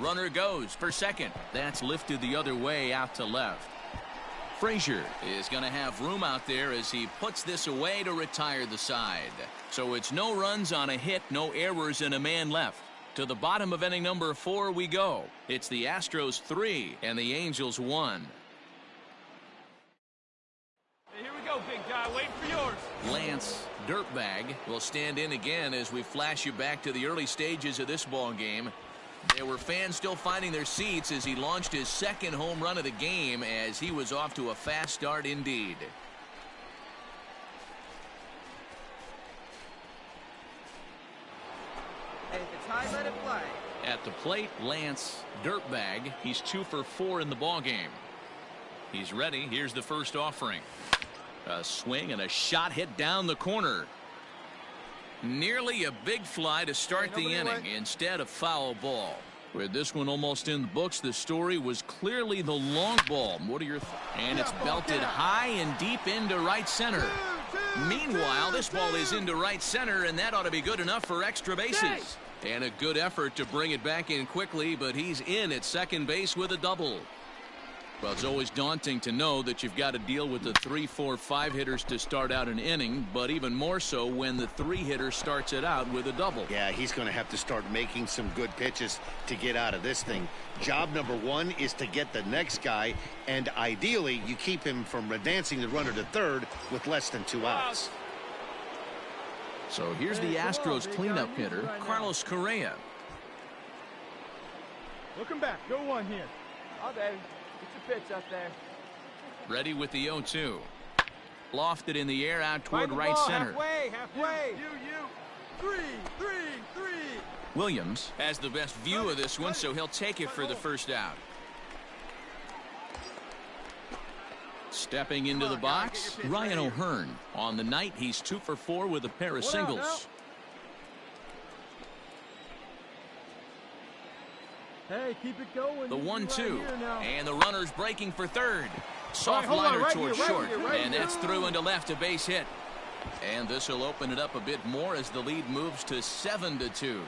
Runner goes for second. That's lifted the other way out to left. Frazier is going to have room out there as he puts this away to retire the side. So it's no runs on a hit, no errors, and a man left. To the bottom of inning number 4 we go. It's the Astros 3 and the Angels 1. Hey, here we go, big guy. Waiting for yours. Lance Dirtbag will stand in again as we flash you back to the early stages of this ball game. There were fans still finding their seats as he launched his second home run of the game as he was off to a fast start indeed. Hey, if it's high, let it fly. At the plate, Lance Dirtbag. He's 2 for 4 in the ball game. He's ready. Here's the first offering. A swing and a shot hit down the corner. Nearly a big fly to start the inning instead of foul ball. With this one almost in the books, the story was clearly the long ball. What are your and it's belted high and deep into right center. Meanwhile, this ball is into right center, and that ought to be good enough for extra bases. And a good effort to bring it back in quickly, but he's in at second base with a double. Well, it's always daunting to know that you've got to deal with the 3, 4, 5 hitters to start out an inning, but even more so when the 3 hitter starts it out with a double. Yeah, he's going to have to start making some good pitches to get out of this thing. Job number 1 is to get the next guy, and ideally you keep him from advancing the runner to third with less than 2 outs. So here's the Astros cleanup hitter, Carlos Correa. Looking back. Go one here. Oh, baby. Get your pitch up there. Ready with the 0-2. Lofted in the air out toward right ball, center. Halfway. You. 3. Williams has the best view of this one, so he'll take it for the first out. Stepping into the box, Ryan O'Hearn. On the night, he's 2 for 4 with a pair of singles. Hey, keep it going. The 1-2, and the runner's breaking for third. Soft liner towards short, and that's through into left, a base hit. And this will open it up a bit more as the lead moves to 7-2.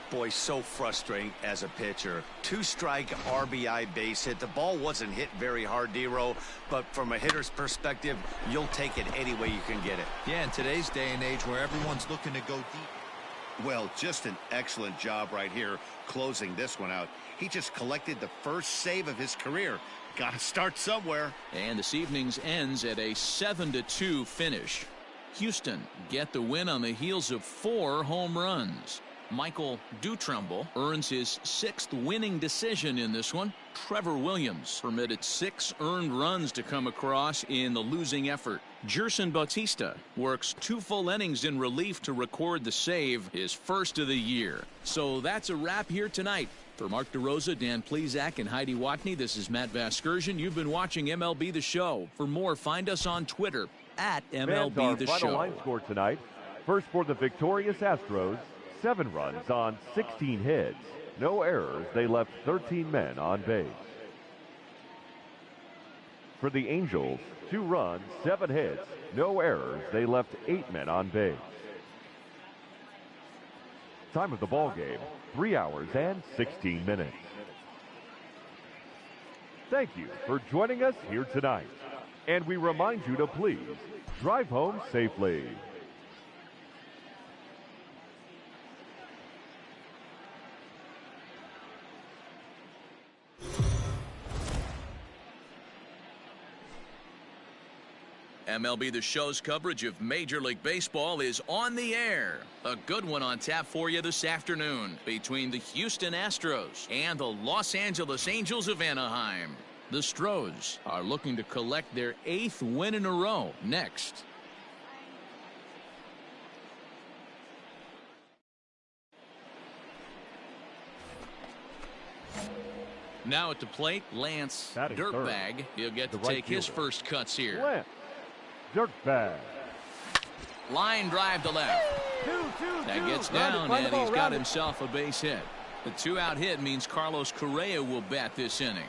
Boy, so frustrating as a pitcher. 2-strike RBI base hit. The ball wasn't hit very hard, D-Row, but from a hitter's perspective, you'll take it any way you can get it. Yeah, in today's day and age where everyone's looking to go deep. Well, just an excellent job right here closing this one out. He just collected the first save of his career. Got to start somewhere. And this evening's ends at a 7-2 finish. Houston get the win on the heels of 4 home runs. Michael Dutrumble earns his 6th winning decision in this one. Trevor Williams permitted 6 earned runs to come across in the losing effort. Gerson Bautista works 2 full innings in relief to record the save, his first of the year. So that's a wrap here tonight. For Mark DeRosa, Dan Plesac, and Heidi Watney, this is Matt Vasgersian. You've been watching MLB The Show. For more, find us on Twitter at MLB The Show. Final line score tonight. First for the victorious Astros, 7 runs on 16 hits. No errors. They left 13 men on base. For the Angels, 2 runs, 7 hits. No errors. They left 8 men on base. Time of the ball game, 3 hours and 16 minutes. Thank you for joining us here tonight. And we remind you to please drive home safely. MLB The Show's coverage of Major League Baseball is on the air. A good one on tap for you this afternoon between the Houston Astros and the Los Angeles Angels of Anaheim. The Stros are looking to collect their 8th win in a row next. Now at the plate, Lance Dirtbag. He'll get to take his first cuts here. Lance Dirtbag. Line drive to left. That gets down, and he's got himself a base hit. The 2-out hit means Carlos Correa will bat this inning.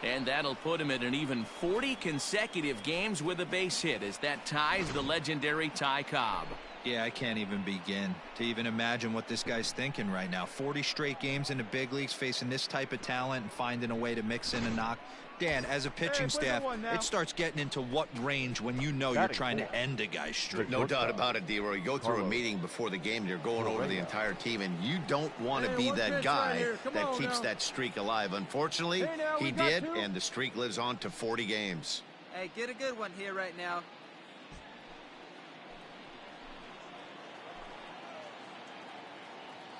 And that'll put him at an even 40 consecutive games with a base hit as that ties the legendary Ty Cobb. Yeah, I can't even begin to even imagine what this guy's thinking right now. 40 straight games in the big leagues facing this type of talent and finding a way to mix in a knock. Dan, as a pitching staff, it starts getting into what range when you know you're trying to end a guy's streak. No doubt about it, D-Roy. You go through a meeting before the game, you're going over the entire team, and you don't want to be that guy that keeps that streak alive. Unfortunately, he did, and the streak lives on to 40 games. Hey, get a good one here right now.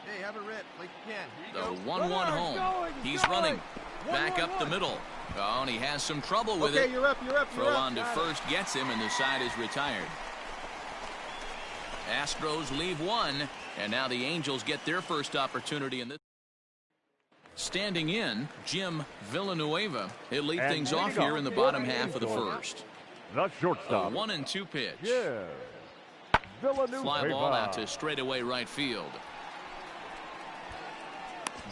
Hey, have a rip like you can. The 1-1 home. He's running. Back up the middle. Oh, and he has some trouble with it. Okay, you're up. Throw on to first gets him, and the side is retired. Astros leave one, and now the Angels get their first opportunity in this. Standing in, Jim Villanueva. He'll lead things off here in the bottom half of the first. The shortstop. 1-2 pitch. Yeah. Villanueva. Fly ball out to straightaway right field.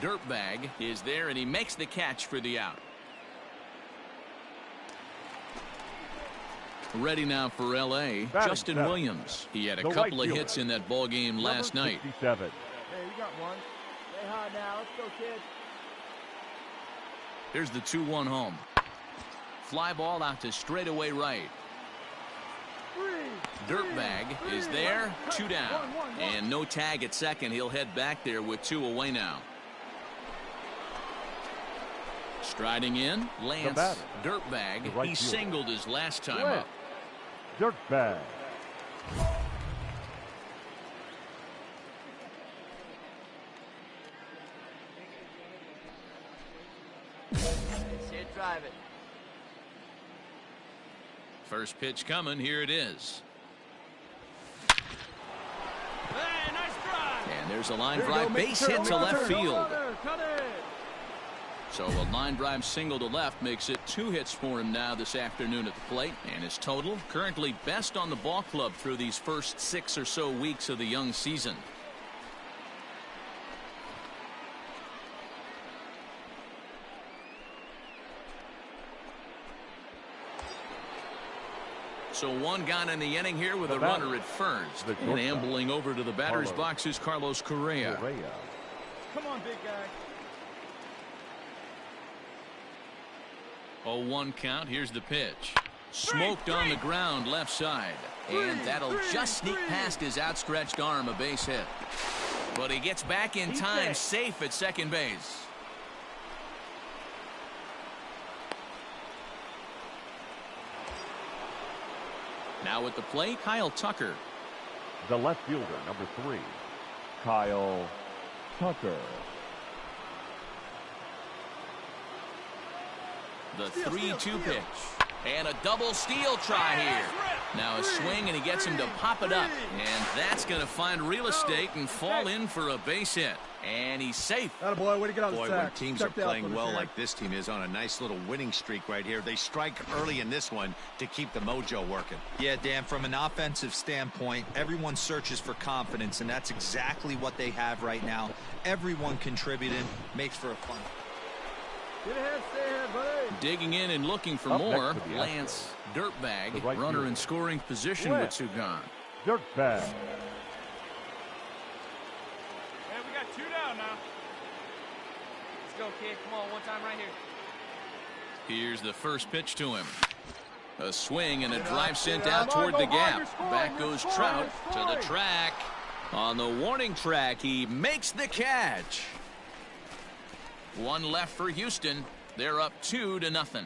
Dirtbag is there, and he makes the catch for the out. Ready now for L.A. Justin Williams. He had a couple of hits in that ball game last night. 67. Hey, you got one. Stay high now. Let's go, kid. Here's the 2-1 home. Fly ball out to straightaway right. Dirtbag is there. 2 down. And no tag at second. He'll head back there with 2 away now. Striding in, Lance Dirtbag. He singled his last time up. Dirtbag. Drive it. First pitch coming. Here it is. Hey, nice drive. And there's a line drive base hit to left field. Cut it. So a line drive single to left makes it 2 hits for him now this afternoon at the plate. And his total currently best on the ball club through these first 6 or so weeks of the young season. So 1 gone in the inning here with a runner at first. And ambling over to the batter's box is Carlos Correa. Come on, big guy. 0-1 count. Here's the pitch. Smoked on the ground left side. And that'll just sneak past his outstretched arm, a base hit. But he gets back in time, safe at second base. Now at the plate, Kyle Tucker. The left fielder, number 3, Kyle Tucker. The 3-2 pitch. And a double steal try here. Now a swing, and he gets him to pop it up. And that's going to find real estate and fall in for a base hit. And he's safe. Attaboy, way to get on the Boy, sack. when teams are playing well like this team is on a nice little winning streak right here, they strike early in this one to keep the mojo working. Yeah, Dan, from an offensive standpoint, everyone searches for confidence, and that's exactly what they have right now. Everyone contributing makes for a fun. Get ahead, stay ahead, buddy. Digging in and looking for Up more. next to the Lance Dirtbag, right runner fielder. in scoring position with 2 gone. Dirtbag. Hey, we got 2 down now. Let's go, kid. Come on, one time right here. Here's the first pitch to him. A swing and a drive sent out toward the gap. Back goes Trout to the track. On the warning track, he makes the catch. 1 left for Houston. They're up 2-0.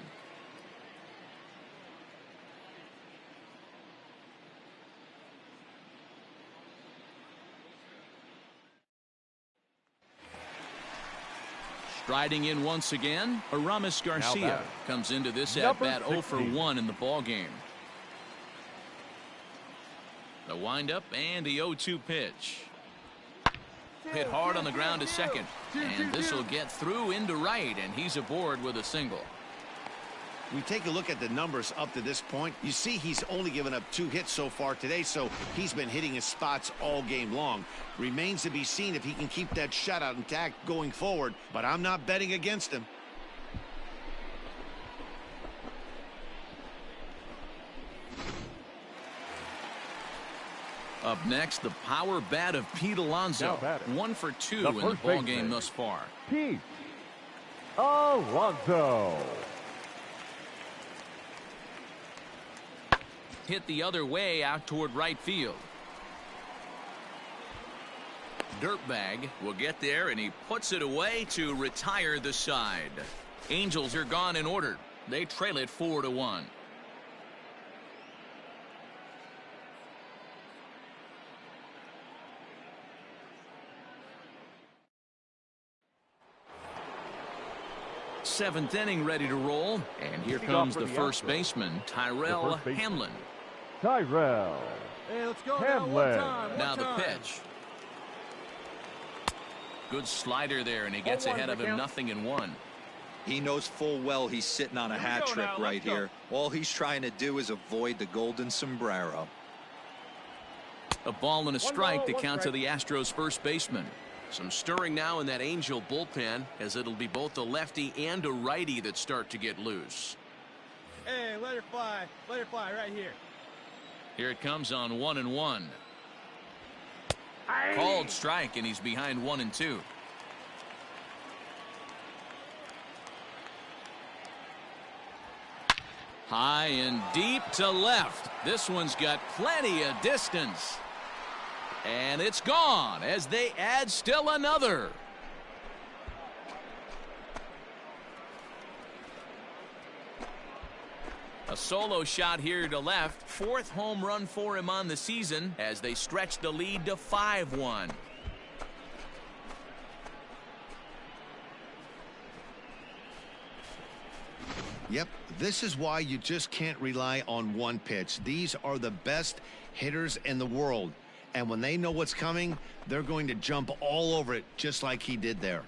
Striding in once again, Aramis Garcia comes into this at-bat 0 for 1 in the ball game. The windup and the 0-2 pitch. Hit hard on the ground to second. And this will get through into right, and he's aboard with a single. We take a look at the numbers up to this point. You see he's only given up 2 hits so far today, so he's been hitting his spots all game long. Remains to be seen if he can keep that shutout intact going forward, but I'm not betting against him. Up next, the power bat of Pete Alonso. 1 for 2 in the ball game thus far. Pete Alonso. Hit the other way out toward right field. Dirtbag will get there, and he puts it away to retire the side. Angels are gone in order. They trail it 4-1. Seventh inning ready to roll, and here comes the first baseman, Tyrell Hamlin. Tyrell. Hey, let's go Hamlin. Now the pitch. Good slider there, and he gets ahead of him 0-1. He knows full well he's sitting on a hat trick right here. All he's trying to do is avoid the golden sombrero. A ball and a strike to count to the Astros first baseman. Some stirring now in that Angel bullpen, as it'll be both a lefty and a righty that start to get loose. Hey, let her fly right here. Here it comes on 1-1. Called strike, and he's behind 1-2. High and deep to left. This one's got plenty of distance. And it's gone as they add still another. A solo shot here to left. 4th home run for him on the season as they stretch the lead to 5-1. Yep, this is why you just can't rely on one pitch. These are the best hitters in the world. And when they know what's coming, they're going to jump all over it, just like he did there.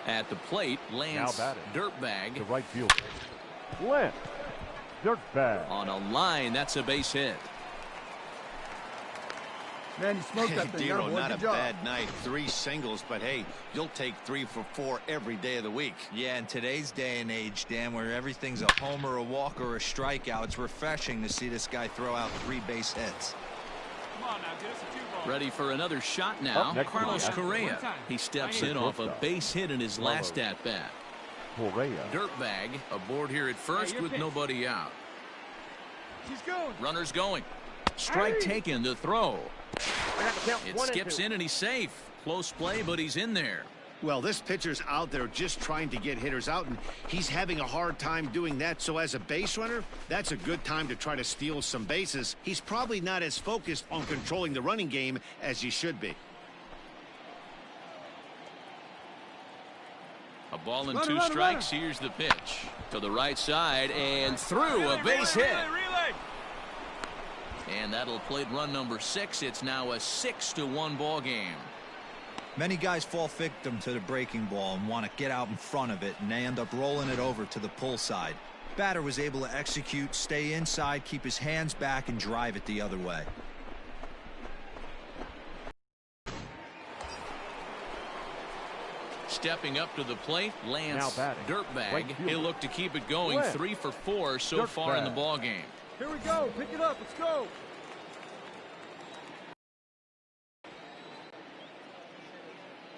At the plate, Lance Dirtbag. The right fielder, Lance Dirtbag. On a line, that's a base hit. Man, you smoked that thing. Dero, not a bad night. 3 singles, but hey, you'll take 3 for 4 every day of the week. Yeah, in today's day and age, Dan, where everything's a homer, a walk, or a strikeout, it's refreshing to see this guy throw out 3 base hits. Come on now, get us a 2-ball. Ready for another shot now. Carlos Correa. He steps in off a base hit in his last at-bat. Correa. Dirtbag aboard here at first with nobody out. He's going. Runners going. Strike taken to throw. It skips in and he's safe. Close play, but he's in there. Well, this pitcher's out there just trying to get hitters out, and he's having a hard time doing that. So as a base runner, that's a good time to try to steal some bases. He's probably not as focused on controlling the running game as he should be. A ball and 2 strikes. Here's the pitch to the right side and through a base hit. And that'll plate run number 6. It's now a 6-1 ball game. Many guys fall victim to the breaking ball and want to get out in front of it, and they end up rolling it over to the pull side. Batter was able to execute, stay inside, keep his hands back, and drive it the other way. Stepping up to the plate, Lance Dirtbag. Right, He'll look to keep it going. 3 for 4 so far in the ball game. Here we go. Pick it up. Let's go.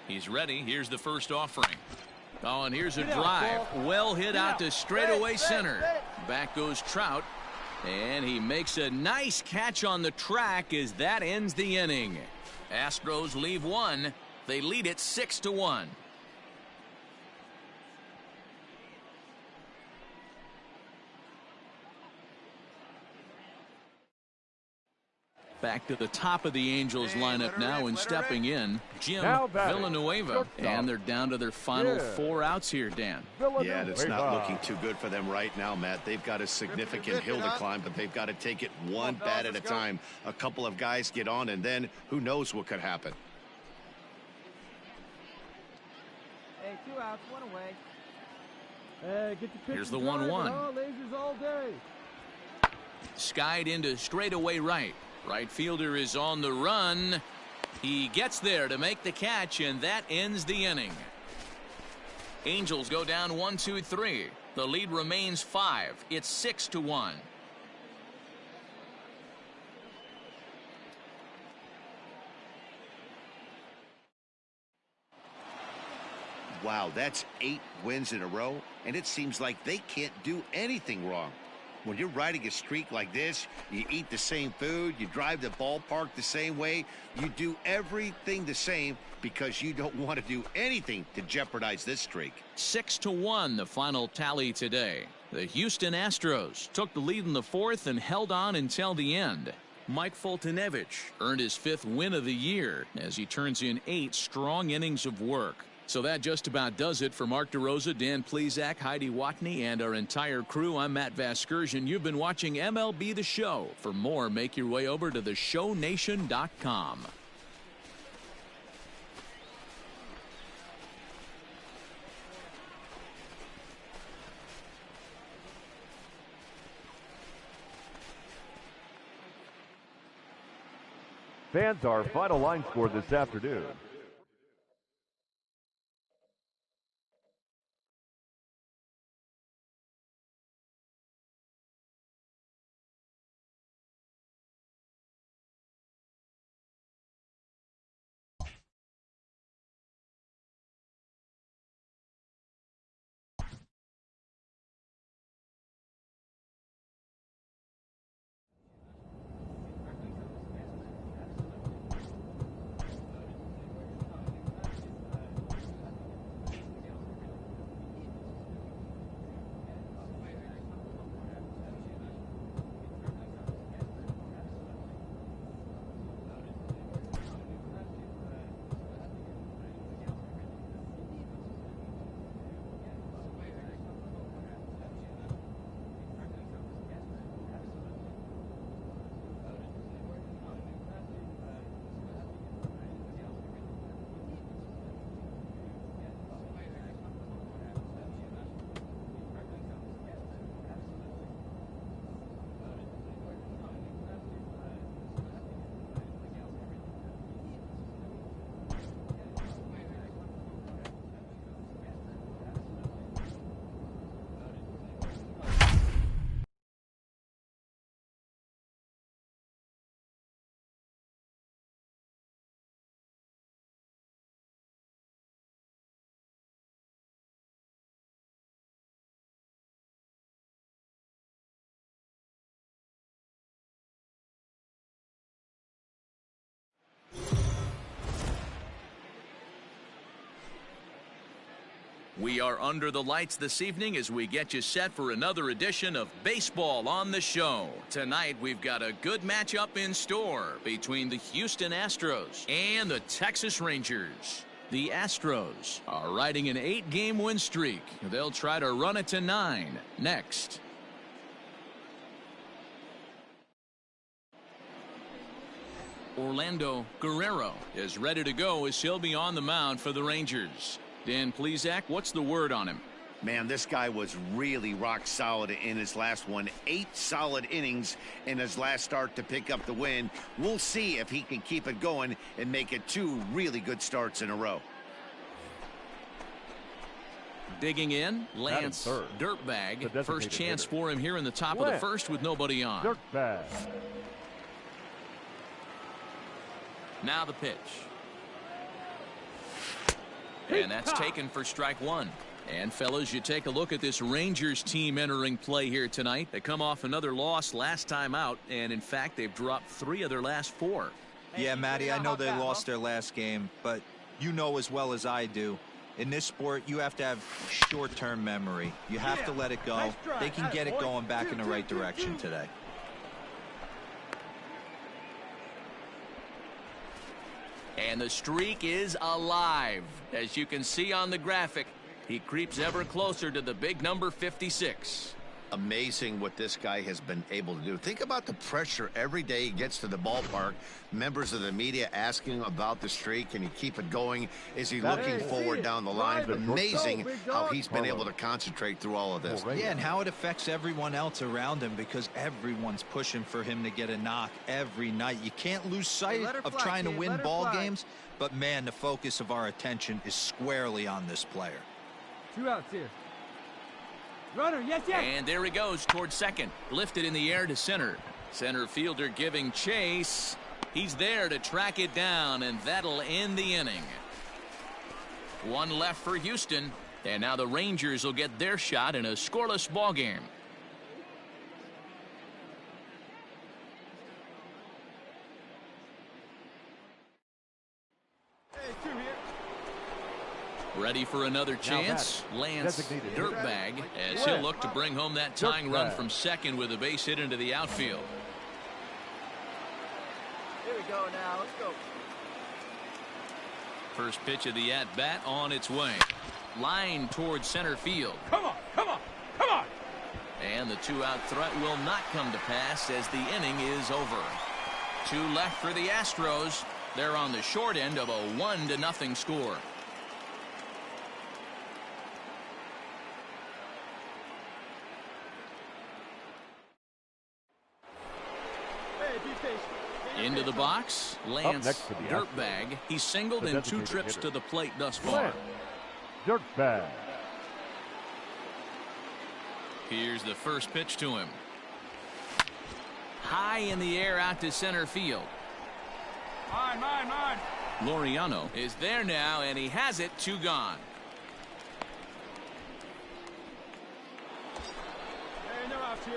He's ready. Here's the first offering. Oh, and here's a drive. Well hit out to straightaway center. Back goes Trout. And he makes a nice catch on the track as that ends the inning. Astros leave 1. They lead it 6-1. Back to the top of the Angels lineup now, and stepping in, Jim Villanueva. And they're down to their final 4 outs here, Dan. Yeah, it's not looking too good for them right now, Matt. They've got a significant hill to climb, but they've got to take it one bat at a time. A couple of guys get on, and then who knows what could happen. Hey, 2 outs, 1 away. Hey, get the pitch. Here's the 1-1. Lasers all day. Skied into straightaway right. Right fielder is on the run. He gets there to make the catch, and that ends the inning. Angels go down 1-2-3. The lead remains 5. It's 6-1. Wow, that's 8 wins in a row, and it seems like they can't do anything wrong. When you're riding a streak like this, you eat the same food, you drive the ballpark the same way, you do everything the same because you don't want to do anything to jeopardize this streak. 6-1 the final tally today. The Houston Astros took the lead in the fourth and held on until the end. Mike Foltynewicz earned his 5th win of the year as he turns in 8 strong innings of work. So that just about does it for Mark DeRosa, Dan Plesac, Heidi Watney, and our entire crew. I'm Matt Vasgersian. You've been watching MLB The Show. For more, make your way over to theshownation.com. Fans, our final line score this afternoon. We are under the lights this evening as we get you set for another edition of Baseball on the Show. Tonight we've got a good matchup in store between the Houston Astros and the Texas Rangers. The Astros are riding an 8-game win streak. They'll try to run it to 9 next. Orlando Guerrero is ready to go as he'll be on the mound for the Rangers. Dan Plesac, what's the word on him? Man, this guy was really rock solid in his last one. 8 solid innings in his last start to pick up the win. We'll see if he can keep it going and make it 2 really good starts in a row. Digging in, Lance Dirtbag. First chance for him here in the top of the first with nobody on. Dirtbag. Now the pitch. And that's taken for strike 1. And fellas, you take a look at this Rangers team entering play here tonight. They come off another loss last time out, and in fact they've dropped 3 of their last 4. Yeah, Matty, I know they lost their last game, but you know as well as I do, in this sport you have to have short-term memory. You have to let it go. They can get it going back in the right direction today. And the streak is alive. As you can see on the graphic, he creeps ever closer to the big number 56. Amazing what this guy has been able to do. Think about the pressure every day he gets to the ballpark. Members of the media asking about the streak. Can he keep it going? Is he looking forward down the line? Amazing how he's been able to concentrate through all of this. Yeah, and how it affects everyone else around him because everyone's pushing for him to get a knock every night. You can't lose sight of trying to win ball games, but man, the focus of our attention is squarely on this player. 2 outs here. Runner, yes, yes. And there he goes towards second. Lifted in the air to center. Center fielder giving chase. He's there to track it down, and that'll end the inning. One left for Houston. And now the Rangers will get their shot in a scoreless ball game. Ready for another chance. Lance Dirtbag as he'll look to bring home that tying run from second with a base hit into the outfield. Here we go now. Let's go. First pitch of the at-bat on its way. Line towards center field. Come on, come on, come on. And the two-out threat will not come to pass as the inning is over. Two left for the Astros. They're on the short end of a 1-0 score. Into the box, Lance Dirtbag. He's singled in 2 trips to the plate thus far. Dirtbag. Here's the first pitch to him. High in the air out to center field. Mine. Laureano is there now, and he has it. 2 gone. Hey, no outs here.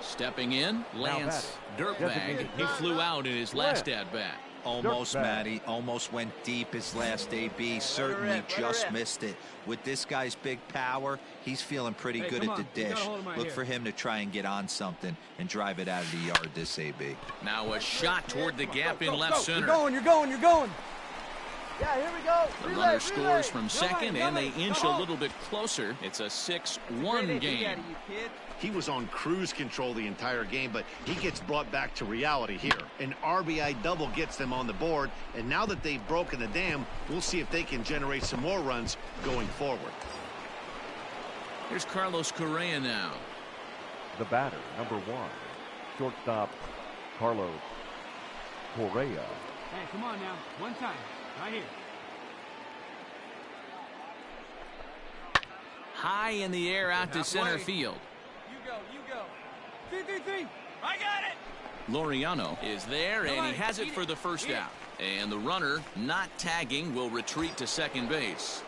Stepping in, Lance Dirtbag. He flew out in his last at-bat. Almost, Matty. Almost went deep his last AB. Certainly just missed it. With this guy's big power, he's feeling pretty good at the dish. Look for him to try and get on something and drive it out of the yard this AB. Now a shot toward the gap in left center. You're going. Yeah, here we go. The runner scores from second, and they inch a little bit closer. It's a 6-1 game. He was on cruise control the entire game, but he gets brought back to reality here. An RBI double gets them on the board, and now that they've broken the dam, we'll see if they can generate some more runs going forward. Here's Carlos Correa now. The batter, number 1, shortstop Carlos Correa. Hey, come on now. One time. Right here. High in the air out to center field. You go. 3. I got it. Laureano is there, and he has it for the first out. And the runner, not tagging, will retreat to second base.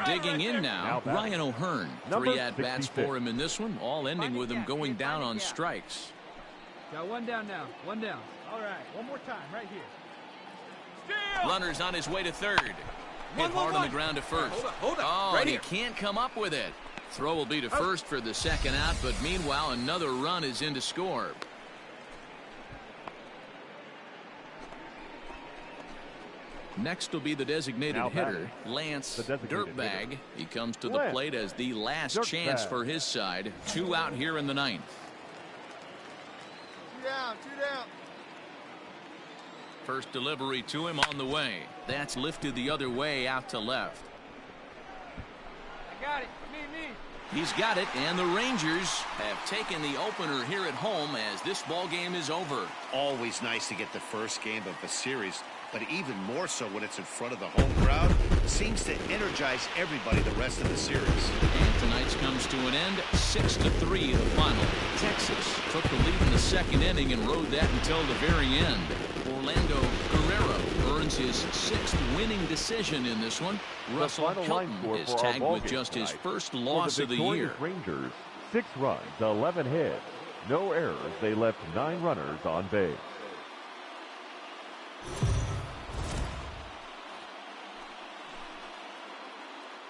Digging in now, Ryan O'Hearn. 3 at-bats for him in this one, all ending with him going down on strikes. Got 1 down now. 1 down. All right, one more time right here. Runner's on his way to third. Hit hard on the ground to first. Hold up. Oh, Right and he here. can't come up with it. Throw will be to first for the second out, but meanwhile another run is in to score. Next will be the designated hitter, Lance Dirtbag. He comes to the plate as the last chance for his side. 2 out here in the 9th. 2 down. First delivery to him on the way. That's lifted the other way out to left. I got it. Me. He's got it, and the Rangers have taken the opener here at home as this ball game is over. Always nice to get the first game of the series, but even more so when it's in front of the home crowd. Seems to energize everybody the rest of the series. And tonight's comes to an end, 6-3 the final. Texas took the lead in the second inning and rode that until the very end. Orlando Guerrero earns his 6th winning decision in this one. Russell Hilton is tagged with just his first loss of the year. Rangers, 6 runs, 11 hits, no errors. They left 9 runners on base.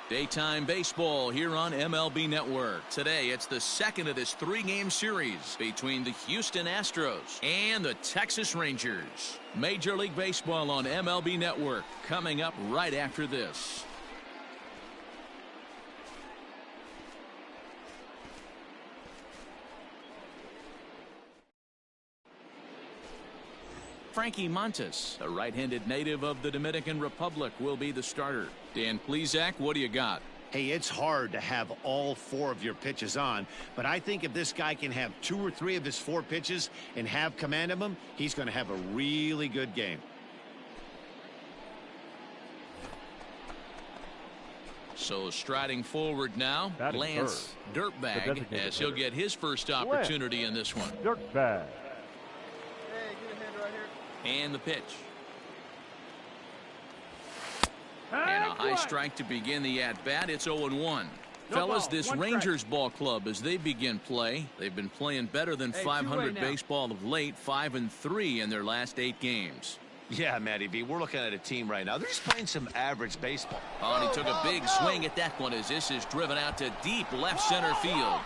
Daytime baseball here on MLB Network. Today, it's the second of this 3-game series between the Houston Astros and the Texas Rangers. Major League Baseball on MLB Network coming up right after this. Frankie Montas, a right-handed native of the Dominican Republic, will be the starter. Dan Plesac, what do you got? Hey, it's hard to have all 4 of your pitches on, but I think if this guy can have 2 or 3 of his 4 pitches and have command of them, he's going to have a really good game. So striding forward now, Lance Dirtbag, as he'll get his first opportunity in this one. Dirtbag. Hey, get a hand right here. And the pitch. high strike to begin the at-bat. It's 0-1. Fellas, this Rangers ball club, as they begin play, they've been playing better than 500 baseball of late, 5-3 in their last 8 games. Yeah, Matty B, we're looking at a team right now. They're just playing some average baseball. Oh, and he took a big swing at that one as this is driven out to deep left center field.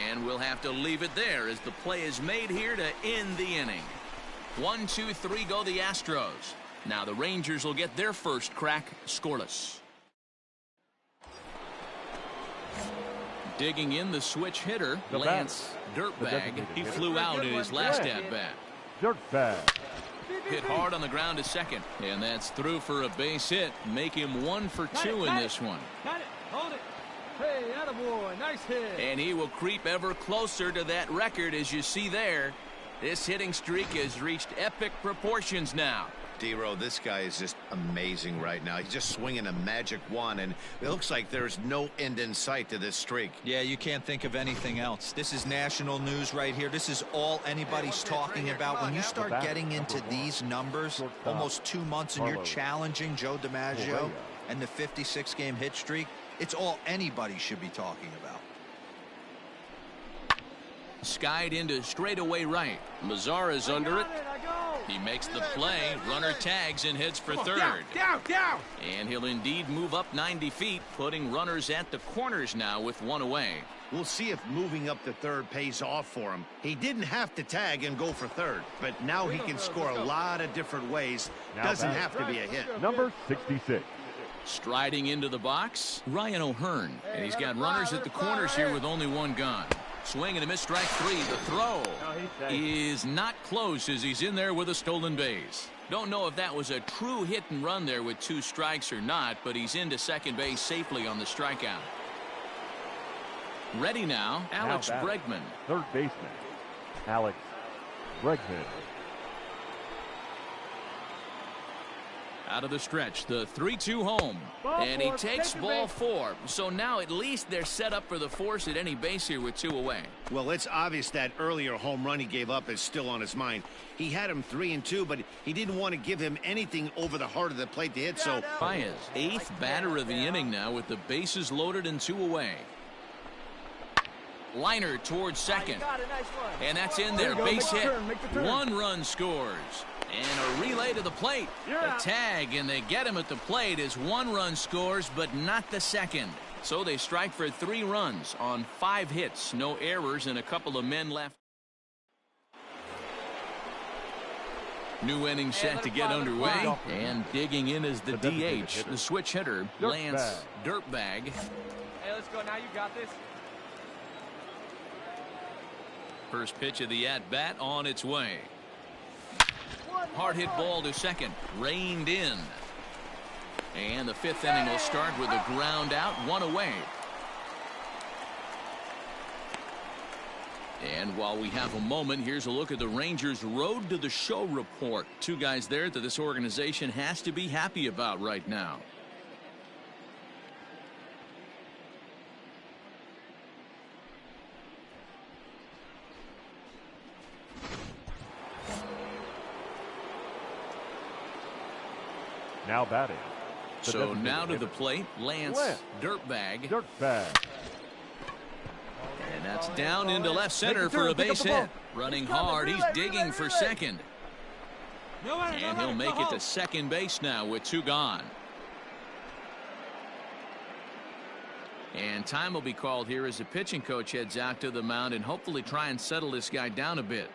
And we'll have to leave it there as the play is made here to end the inning. 1, 2, 3 go the Astros. Now the Rangers will get their first crack scoreless. Digging in the switch hitter, Lance Dirtbag. He flew out in his last at-bat. Dirtbag. Hit hard on the ground to second. And that's through for a base hit. Make him 1 for 2 in this one. Got it. Hold it. Hey, attaboy. Nice hit. And he will creep ever closer to that record, as you see there. This hitting streak has reached epic proportions now. D-Row, this guy is just amazing right now. He's just swinging a magic wand, and it looks like there's no end in sight to this streak. Yeah, you can't think of anything else. This is national news right here. This is all anybody's talking about. When you start getting into these numbers, almost 2 months, and you're challenging Joe DiMaggio and the 56-game hit streak, it's all anybody should be talking about. Skied into straightaway right. Mazar is under it. He makes the play. Runner tags and hits for third. Down. And he'll indeed move up 90 feet, putting runners at the corners now with 1 away. We'll see if moving up to third pays off for him. He didn't have to tag and go for third, but now he can score a lot of different ways. Doesn't have to be a hit. Number 66. Striding into the box, Ryan O'Hearn. And he's got runners at the corners here with only 1 gone. Swing and a miss, strike 3. The throw is not close as he's in there with a stolen base. Don't know if that was a true hit and run there with 2 strikes or not, but he's into second base safely on the strikeout. Ready now, Alex Bregman. Third baseman, Alex Bregman. Out of the stretch, the 3-2 home. And he takes ball 4. So now at least they're set up for the force at any base here with 2 away. Well, it's obvious that earlier home run he gave up is still on his mind. He had him 3-2, but he didn't want to give him anything over the heart of the plate to hit. So Baez, 8th batter of the inning now with the bases loaded and 2 away. Liner towards second. And that's in there. Base hit. 1 run scores. And a relay to the plate. A tag, and they get him at the plate as 1 run scores, but not the second. So they strike for 3 runs on 5 hits. No errors and a couple of men left. New inning set to get underway. And digging in is the DH, the switch hitter, Lance Dirtbag. Hey, let's go now. You got this. First pitch of the at-bat on its way. Hard hit ball to second. Reined in. And the 5th inning will start with a ground out, 1 away. And while we have a moment, here's a look at the Rangers' road to the show report. 2 guys there that this organization has to be happy about right now. Now batting. So now to the plate, Lance Dirtbag. And that's down into left center for a base hit. Running hard, he's digging for second. And he'll make it to second base now with 2 gone. And time will be called here as the pitching coach heads out to the mound and hopefully try and settle this guy down a bit.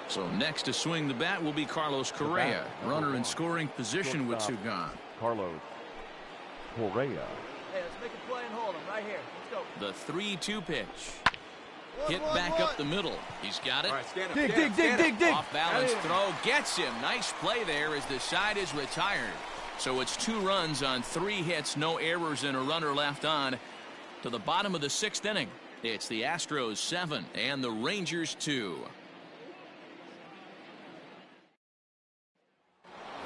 So next to swing the bat will be Carlos Correa, runner in scoring position with 2 gone. Carlos Correa. Hey, let's make a play and hold him right here. Let's The go. 3-2 pitch. Hit back up the middle. He's got it. All right, stand up. Dig. Off balance throw gets him. Nice play there as the side is retired. So it's 2 runs on 3 hits, no errors, and a runner left on to the bottom of the 6th inning. It's the Astros 7 and the Rangers 2.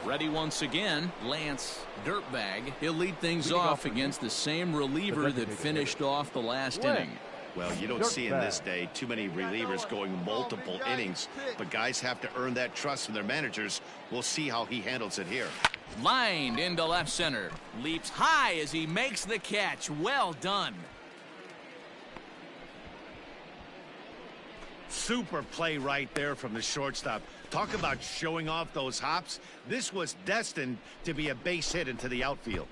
Ready once again, Lance Dirtbag. He'll lead things off against the same reliever that finished off the last inning. Well, you don't see in this day too many relievers going multiple innings, but guys have to earn that trust from their managers. We'll see how he handles it here. Lined into left center. Leaps high as he makes the catch. Well done. Super play right there from the shortstop. Talk about showing off those hops. This was destined to be a base hit into the outfield.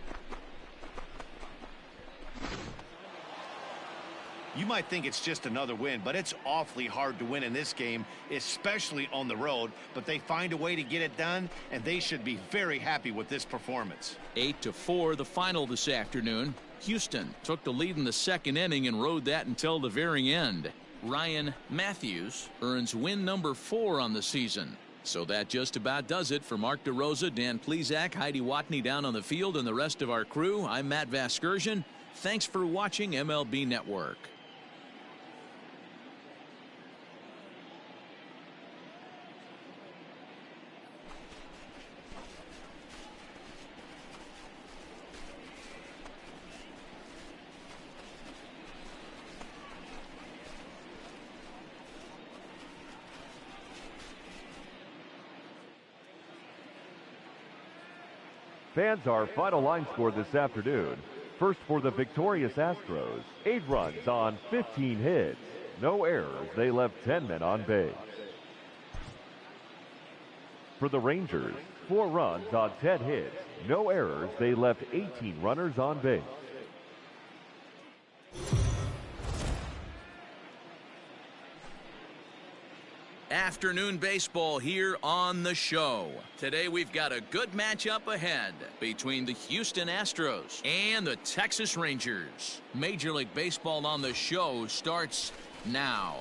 You might think it's just another win, but it's awfully hard to win in this game, especially on the road. But they find a way to get it done, and they should be very happy with this performance. 8-4 the final this afternoon. Houston took the lead in the second inning and rode that until the very end. Ryan Matthews earns win number 4 on the season. So that just about does it for Mark DeRosa, Dan Plesac, Heidi Watney down on the field, and the rest of our crew. I'm Matt Vasgersian. Thanks for watching MLB Network. Fans, our final line score this afternoon. First for the victorious Astros, 8 runs on 15 hits. No errors. They left 10 men on base. For the Rangers, 4 runs on 10 hits. No errors. They left 18 runners on base. Afternoon baseball here on the show. Today we've got a good matchup ahead between the Houston Astros and the Texas Rangers. Major League Baseball on the show starts now.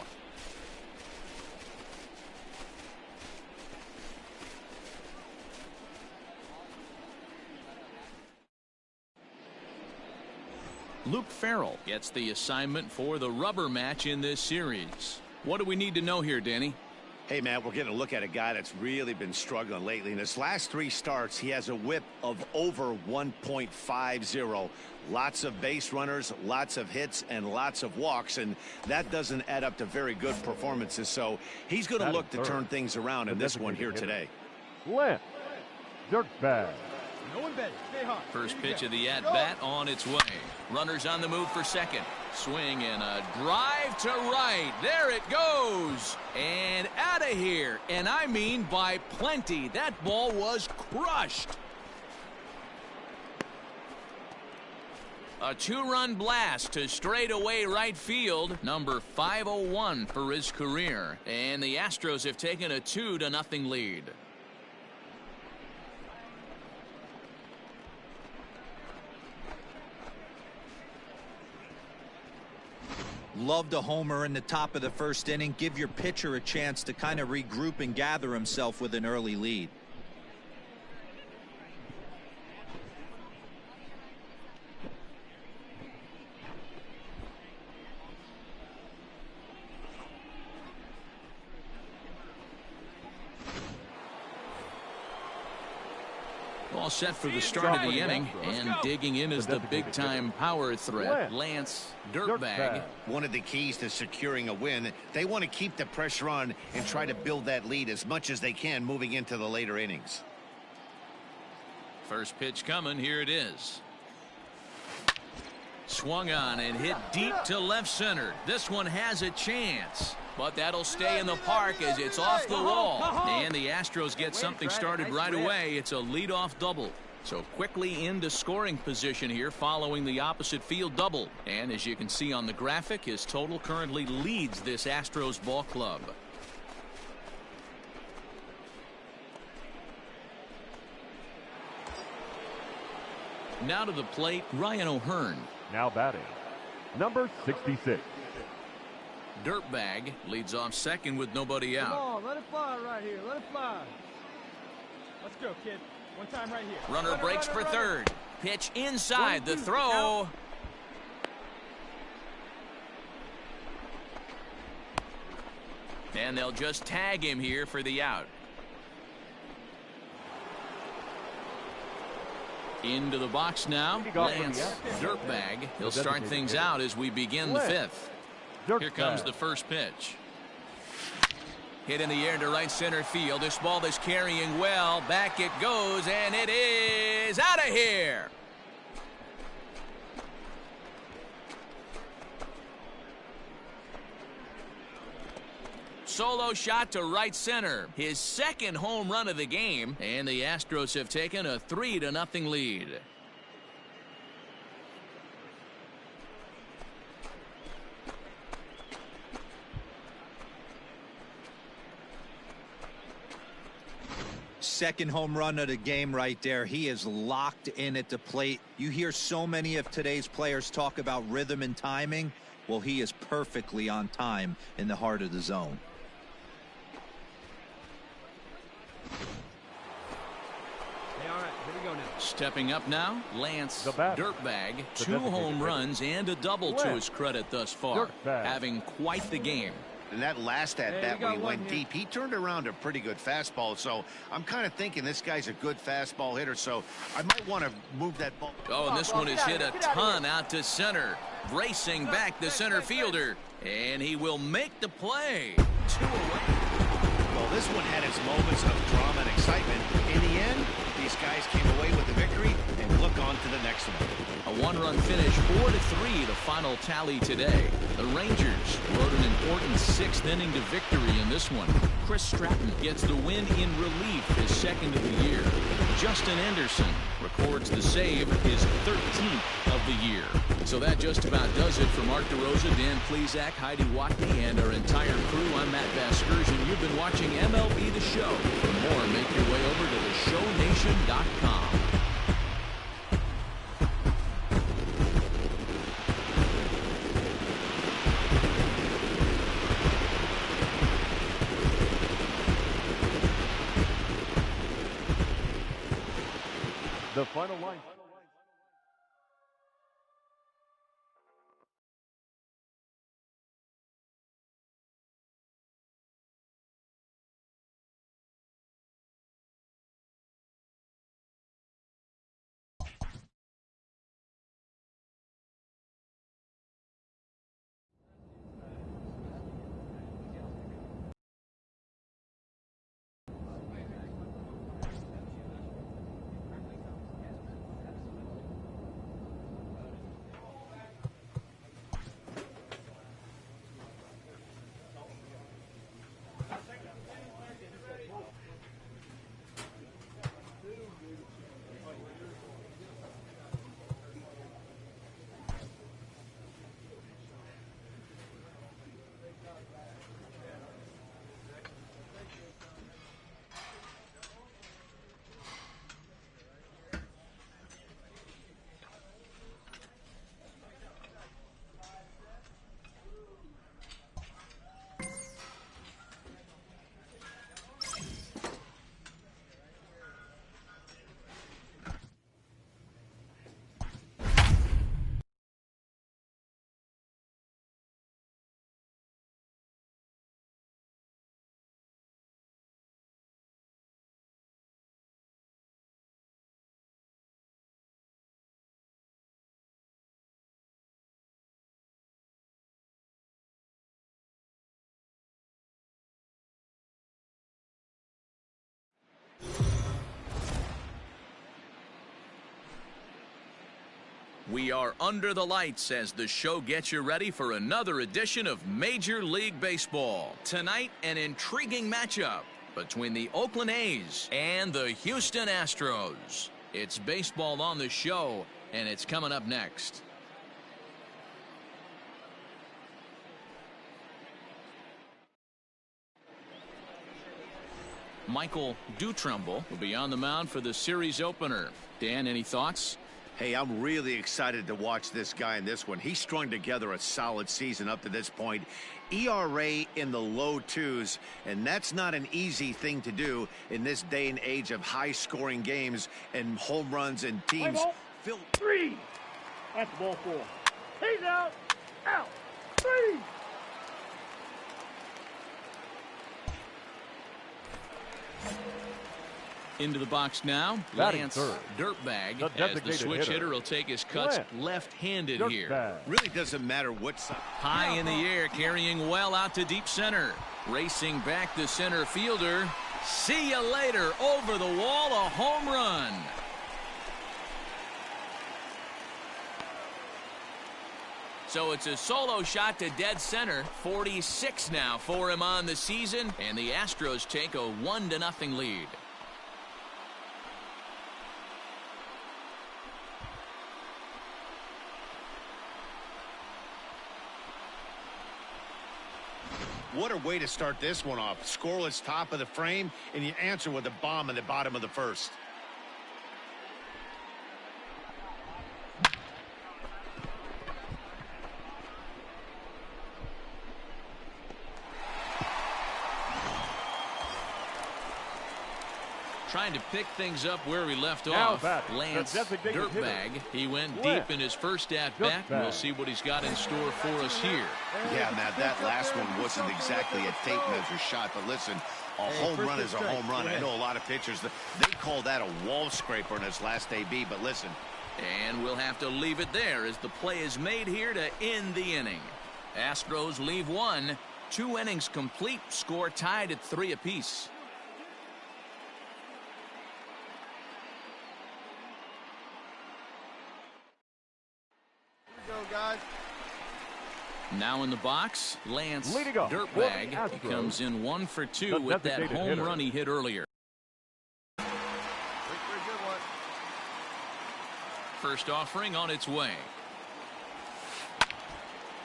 Luke Farrell gets the assignment for the rubber match in this series. What do we need to know here, Danny? Hey, Matt, we're getting a look at a guy that's really been struggling lately. In his last 3 starts, he has a whip of over 1.50. Lots of base runners, lots of hits, and lots of walks, and that doesn't add up to very good performances. So he's going to look to turn things around in this one here today. Lance Dirkbag. No one better. Stay hot. First pitch of the at-bat on its way. Runners on the move for second. Swing and a drive to right. There it goes. And out of here. And I mean by plenty. That ball was crushed. A 2-run blast to straightaway right field. Number 501 for his career. And the Astros have taken a 2-0 lead. Loved a homer in the top of the first inning. Give your pitcher a chance to kind of regroup and gather himself with an early lead. All set for the start of the inning, and digging in is the big-time power threat, Lance Dirkbag. One of the keys to securing a win, they want to keep the pressure on and try to build that lead as much as they can moving into the later innings. First pitch coming, here it is. Swung on and hit deep to left center. This one has a chance, but that'll stay in the park as it's off the wall. And the Astros get something started right away. It's a leadoff double. So quickly into scoring position here following the opposite field double. And as you can see on the graphic, his total currently leads this Astros ball club. Now to the plate, Ryan O'Hearn. Now batting, number 66. Dirkbag leads off second with nobody out. Come on, let it fly right here. Let it fly. Let's go, kid. One time right here. Runner breaks for third. Pitch inside the throw. And they'll just tag him here for the out. Into the box now, Lance Dirkbag. He'll start things out as we begin the 5th. Here comes the first pitch. Hit in the air to right center field. This ball is carrying well. Back it goes, and it is out of here. Solo shot to right center. His second home run of the game, and the Astros have taken a 3-0 lead. Second home run of the game right there. He is locked in at the plate. You hear so many of today's players talk about rhythm and timing. Well, he is perfectly on time in the heart of the zone. Hey, all right, here we go now. Stepping up now, Lance Dirtbag. 2 home runs and a double to his credit thus far. Having quite the game. And that last at-bat when he went deep, he turned around a pretty good fastball. So I'm kind of thinking this guy's a good fastball hitter, so I might want to move that ball. Oh, and this one is hit a ton out to center. Racing back the center fielder. And he will make the play. 2 away. Well, this one had its moments of drama and excitement. In the end, these guys came away with the victory and look on to the next one. A 1-run finish, 4-3, the final tally today. The Rangers rode an important 6th inning to victory in this one. Chris Stratton gets the win in relief, his 2nd of the year. Justin Anderson records the save, his 13th of the year. So that just about does it for Mark DeRosa, Dan Plesac, Heidi Watney, and our entire crew. I'm Matt Vasgersian. You've been watching MLB The Show. For more, make your way over to theshownation.com. The final line. We are under the lights as the show gets you ready for another edition of Major League Baseball. Tonight, an intriguing matchup between the Oakland A's and the Houston Astros. It's baseball on the show, and it's coming up next. Michael Dutrumble will be on the mound for the series opener. Dan, any thoughts? Hey, I'm really excited to watch this guy in this one. He strung together a solid season up to this point. ERA in the low 2s, and that's not an easy thing to do in this day and age of high-scoring games and home runs and teams. Phil 3. That's ball 4. He's out. Out. 3. Into the box now, Batting Lance third. Dirtbag, The as the designated switch hitter hitter. will take his cuts Lance left-handed here. Dirtbag. Really doesn't matter what side. High in the air, carrying well out to deep center. Racing back the center fielder. See you later. Over the wall, a home run. So it's a solo shot to dead center. 46 now for him on the season, and the Astros take a 1-0 lead. What a way to start this one off. Scoreless top of the frame, and you answer with a bomb in the bottom of the first. Trying to pick things up where we left Now off. batting, Lance the designated Dirtbag. hitter. He went Lance deep in his first at-bat. Dirtbag. We'll see what he's got in store for us here. Yeah, Matt, that last one wasn't exactly a tape measure shot, but listen, a home run is a home run. I know a lot of pitchers, they call that a wall scraper in his last AB, but listen. And we'll have to leave it there as the play is made here to end the inning. Astros leave one. 2 innings complete. Score tied at 3 apiece. Go, guys. Now in the box, Lance Leading off for the Dirtbag. He Astros, comes in 1 for 2 the with that designated home hitter. run he hit earlier. Very good one. First offering on its way.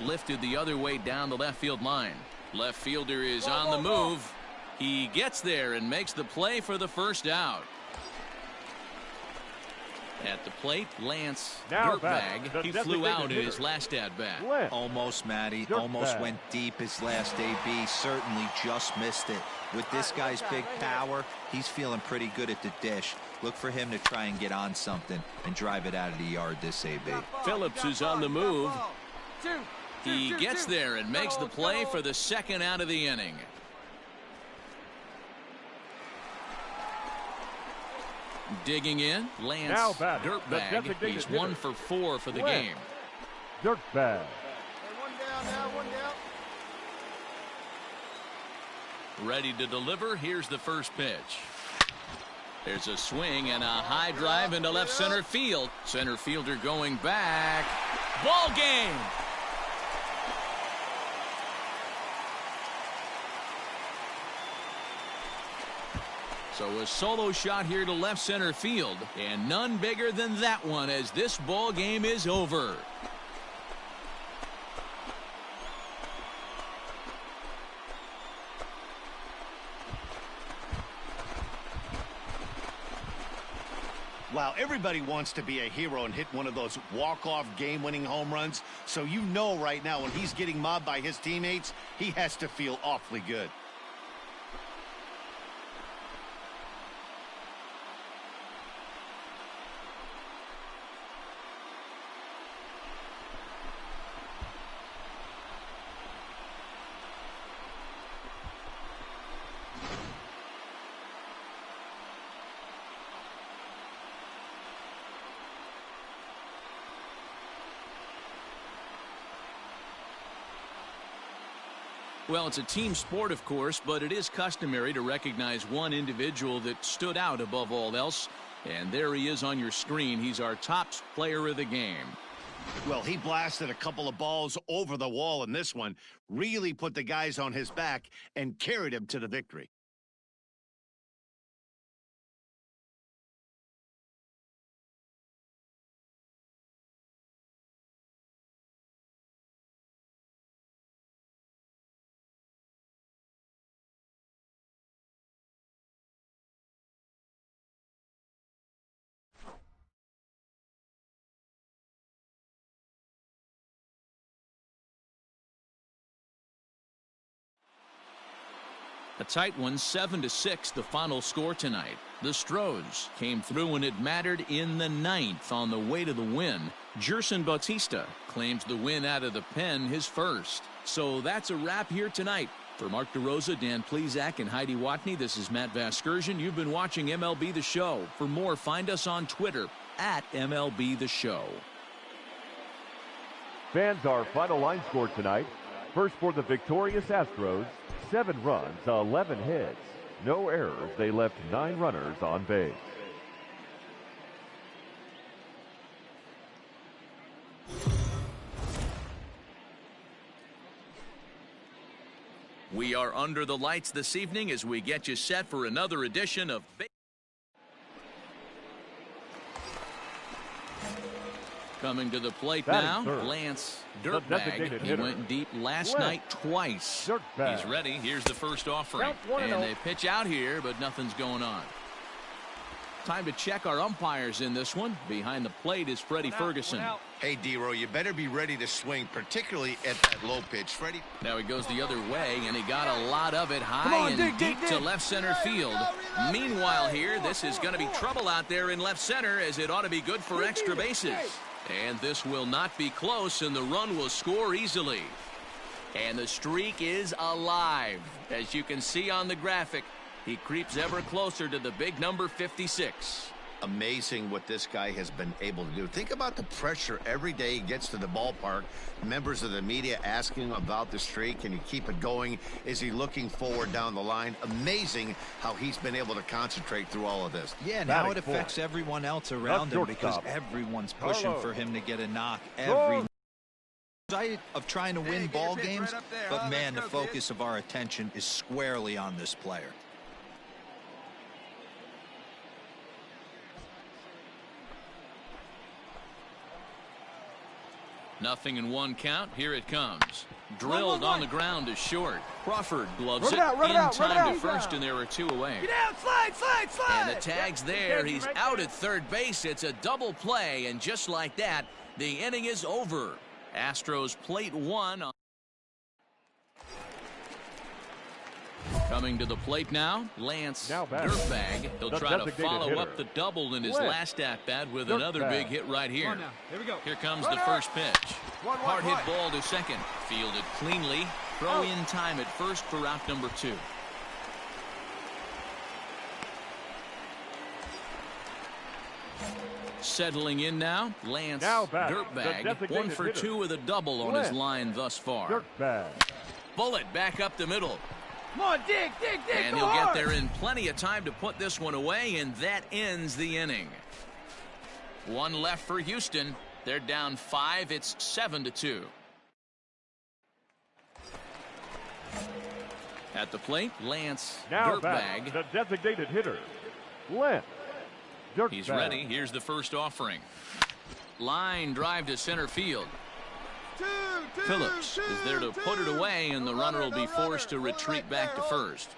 Lifted the other way down the left field line. Left fielder is on the move. He gets there and makes the play for the first out. At the plate, Lance Now batting, Dirtbag. the He flew designated out in hitter. his last at-bat. Lance Almost, Matty. Dirtbag. Almost went deep his last AB. Certainly just missed it. With this guy's big power, he's feeling pretty good at the dish. Look for him to try and get on something and drive it out of the yard this AB. Phillips is on the move. Two. He gets there and makes the play for the second out of the inning. Digging in, Now Lance batting, the Dirtbag. designated He's hitter. 1 for 4 for the Lance game. Dirtbag. Hey, one down now, one down. Ready to deliver. Here's the first pitch. There's a swing and a high drive into left center field. Center fielder going back. Ball game. So a solo shot here to left center field, and none bigger than that one as this ball game is over. Wow, everybody wants to be a hero and hit one of those walk-off game-winning home runs. So you know right now when he's getting mobbed by his teammates, he has to feel awfully good. Well, it's a team sport, of course, but it is customary to recognize one individual that stood out above all else. And there he is on your screen. He's our top player of the game. Well, he blasted a couple of balls over the wall in this one, really put the guys on his back and carried him to the victory. A tight one, 7-6, the final score tonight. The Stros came through when it mattered in the 9th on the way to the win. Gerson Bautista claims the win out of the pen, his first. So that's a wrap here tonight. For Mark DeRosa, Dan Plesac, and Heidi Watney, this is Matt Vasgersian. You've been watching MLB The Show. For more, find us on Twitter at MLB The Show. Fans, our final line score tonight. First for the victorious Astros, 7 runs, 11 hits. No errors. They left 9 runners on base. We are under the lights this evening as we get you set for another edition of Coming to the plate now, Lance Dirtbag. He went deep last night twice. He's ready. Here's the first offering. And they pitch out here, but nothing's going on. Time to check our umpires in this one. Behind the plate is Freddie Ferguson. Hey, D-Row, you better be ready to swing, particularly at that low pitch. Freddie. Now he goes the other way, and he got a lot of it high and deep to left center field. Meanwhile here, this is going to be trouble out there in left center, as it ought to be good for extra bases. And this will not be close, and the run will score easily. And the streak is alive. As you can see on the graphic, he creeps ever closer to the big number 56. Amazing what this guy has been able to do. Think about the pressure every day he gets to the ballpark. Members of the media asking him about the streak. Can he keep it going? Is he looking forward down the line? Amazing how he's been able to concentrate through all of this. Yeah, now it affects everyone else around him because everyone's pushing for him to get a knock every night of trying to win ball games. But man, the focus of our attention is squarely on this player. Nothing in one count. Here it comes. Drilled on the ground is short. Crawford gloves it in time to first, and there are 2 away. Get out, slide. And the tag's there. He's out at third base. It's a double play, and just like that, the inning is over. Astros plate 1. Coming to the plate now, Lance Dirtbag. He'll try to follow up the double in his last at-bat with another big hit right here. Here we go. Here comes the first pitch. Hard hit ball to second. Fielded cleanly. Throw in time at first for out number 2. Settling in now, Lance Dirtbag. 1 for 2 with a double on his line thus far. Bullet back up the middle. Come on, dig. And he'll get there in plenty of time to put this one away, and that ends the inning. 1 left for Houston. They're down 5. It's 7-2. At the plate, Lance Dirtbag. The designated hitter, Lance Dirtbag. He's ready. Here's the first offering. Line drive to center field. Phillips is there to put it away, and the runner will be forced to retreat back to first.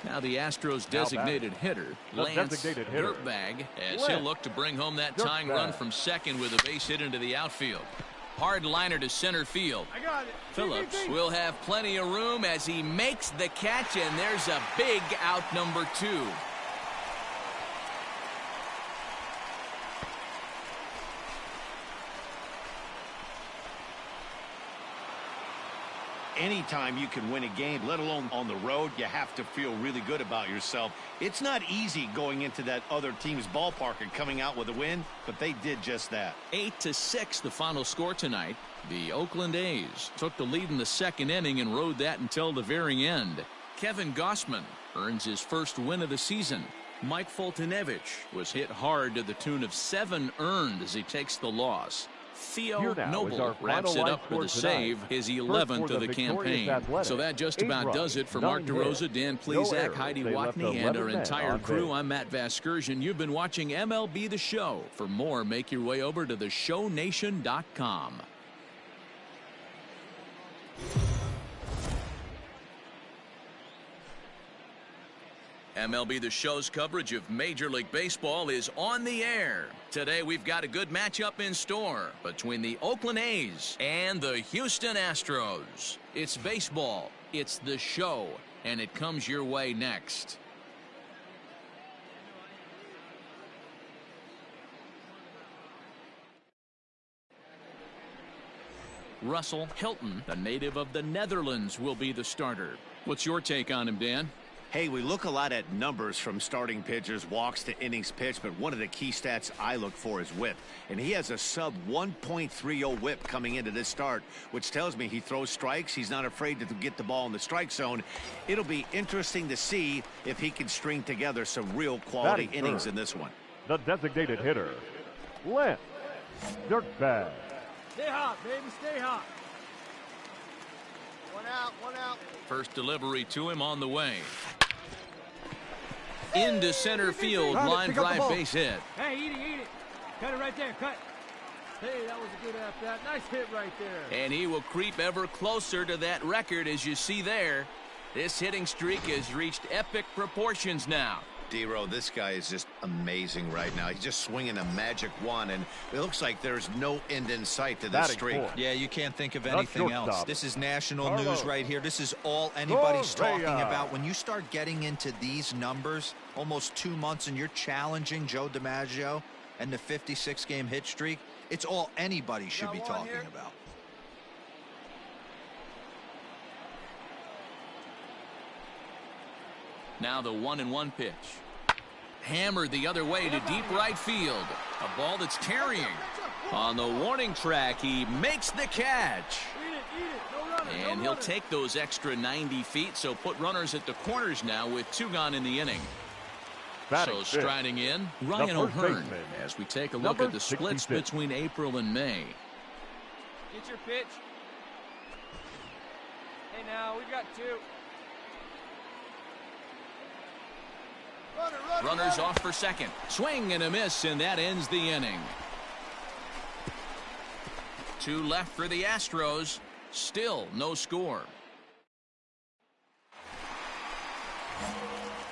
Now the Astros designated hitter, Lance Dirtbag, as he'll look to bring home that tying run from second with a base hit into the outfield. Hard liner to center field. Phillips will have plenty of room as he makes the catch, and there's a big out number 2. Anytime you can win a game, let alone on the road, you have to feel really good about yourself. It's not easy going into that other team's ballpark and coming out with a win, but they did just that. 8-6 the final score tonight. The Oakland A's took the lead in the second inning and rode that until the very end. Kevin Gausman earns his first win of the season. Mike Foltynewicz was hit hard to the tune of 7 earned as he takes the loss. Theo Noble wraps it up with a save, his 11th of the campaign. So that just about does it for Mark DeRosa, Dan Plesac, Heidi Watney, and our entire crew. I'm Matt Vasgersian. You've been watching MLB The Show. For more, make your way over to theshownation.com. MLB The Show's coverage of Major League Baseball is on the air. Today we've got a good matchup in store between the Oakland A's and the Houston Astros. It's baseball, it's the show, and it comes your way next. Russell Hilton, a native of the Netherlands, will be the starter. What's your take on him, Dan? Hey, we look a lot at numbers from starting pitchers, walks to innings pitched, but one of the key stats I look for is whip. And he has a sub 1.30 whip coming into this start, which tells me he throws strikes. He's not afraid to get the ball in the strike zone. It'll be interesting to see if he can string together some real quality innings in this one. The designated hitter, Lance Dirtbag. Stay hot, baby, stay hot. One out, one out. First delivery to him on the way. Into center field, line drive base hit. Hey, eat it. Cut it right there, cut. Hey, that was a good at-bat. Nice hit right there. And he will creep ever closer to that record, as you see there. This hitting streak has reached epic proportions now. D-Row, this guy is just amazing right now. He's just swinging a magic wand, and it looks like there's no end in sight to this streak. Yeah, you can't think of anything else. This is national news right here. This is all anybody's talking about. When you start getting into these numbers, almost 2 months, and you're challenging Joe DiMaggio and the 56-game hit streak, it's all anybody should be talking about. Now the 1-1 pitch. Hammered the other way to deep right field. A ball that's carrying. On the warning track, he makes the catch. And he'll take those extra 90 feet, so put runners at the corners now with 2 gone in the inning. So striding in, Ryan O'Hearn, as we take a look at the splits between April and May. Get your pitch. Hey, now, we've got 2. Runners off for second. Swing and a miss, and that ends the inning. 2 left for the Astros. Still no score.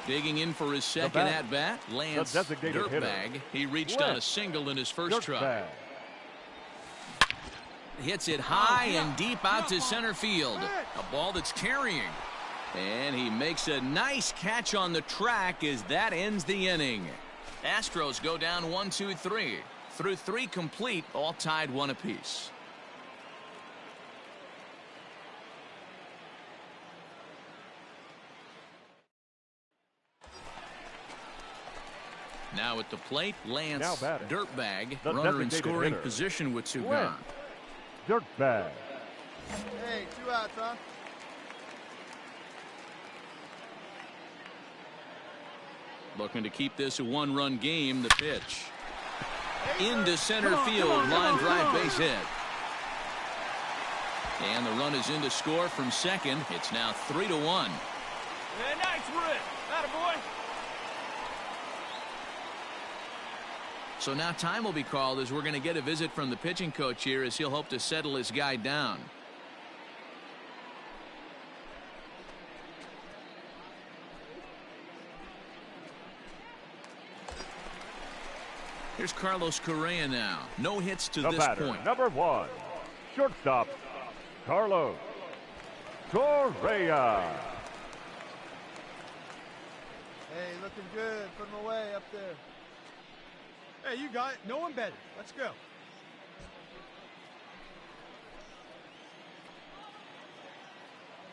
Digging in for his second at-bat, Lance Dirtbag. He reached on a single in his first try. Hits it high and deep out to center field. A ball that's carrying. And he makes a nice catch on the track as that ends the inning. Astros go down 1-2-3. Through 3 complete, all tied 1 apiece. Now at the plate, Lance Dirtbag, runner in scoring position with 2 gone. Dirtbag. Hey, 2 outs, huh? Looking to keep this a 1-run game. The pitch. Into center field. Line drive base hit. And the run is in to score from second. It's now 3-1. Yeah, nice rip. Attaboy. So now time will be called as we're going to get a visit from the pitching coach here as he'll hope to settle his guy down. Here's Carlos Correa now. No hits to this point. Number 1, shortstop, Carlos Correa. Hey, looking good. Put him away up there. Hey, you got it. No one better. Let's go.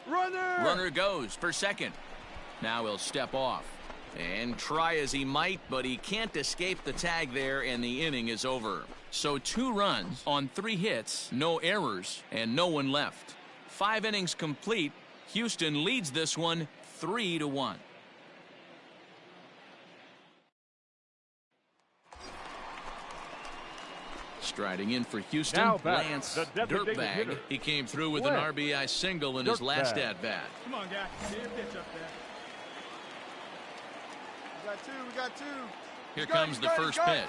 Runner goes for second. Now he'll step off. And try as he might, but he can't escape the tag there, and the inning is over. So 2 runs on 3 hits, no errors, and no one left. 5 innings complete. Houston leads this one 3-1. Striding in for Houston, Lance Dirtbag. He came through with an RBI single in his last at-bat. Come on, guy. Get your pitch up there. We got 2. Here comes the first pitch.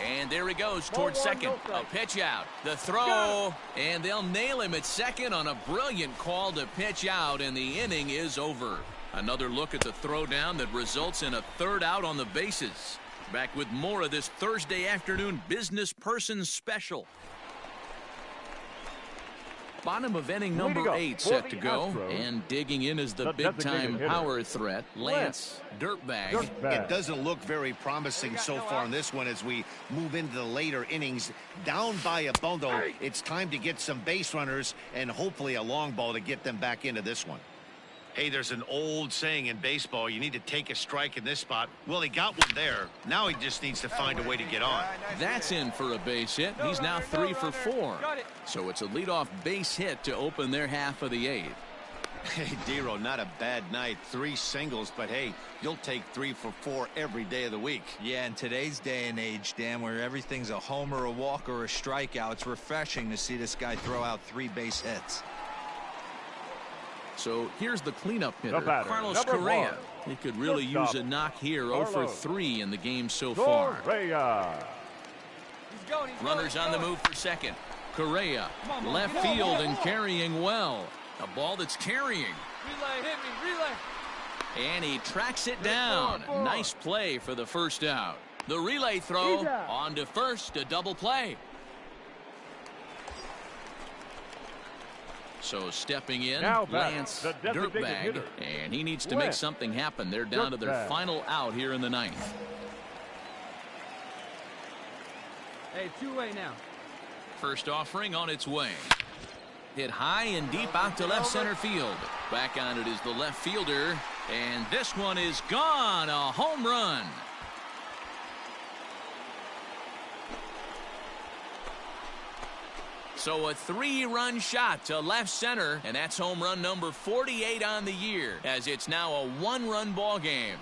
And there he goes towards second. A pitch out. The throw. And they'll nail him at second on a brilliant call to pitch out, and the inning is over. Another look at the throwdown that results in a 3rd out on the bases. Back with more of this Thursday afternoon Business Person Special. Bottom of inning number 8 set to go. And digging in is the big-time power threat, Lance Dirtbag. It doesn't look very promising so far in this one as we move into the later innings. Down by a bundle, it's time to get some base runners and hopefully a long ball to get them back into this one. Hey, there's an old saying in baseball, you need to take a strike in this spot. Well, he got one there. Now he just needs to find a way to get on. That's in for a base hit. He's now 3 for 4. So it's a leadoff base hit to open their half of the 8th. Hey, Dero, not a bad night. 3 singles, but hey, you'll take 3 for 4 every day of the week. Yeah, in today's day and age, Dan, where everything's a homer, a walk, or a strikeout, it's refreshing to see this guy throw out 3 base hits. So here's the cleanup hitter, Carlos Correa. He could really use a knock here. 0 for 3 in the game so far. Runners on the move for second. Correa, left field and carrying well. A ball that's carrying. Relay, hit me, relay. And he tracks it down. Nice play for the first out. The relay throw on to first, a double play. So stepping in, Lance Dirtbag, and he needs to make something happen. They're down to their final out here in the 9th. Hey, 2-way now. First offering on its way. Hit high and deep out to left center field. Back on it is the left fielder, and this one is gone. A home run. So a 3-run shot to left center, and that's home run number 48 on the year, as it's now a 1-run ball game.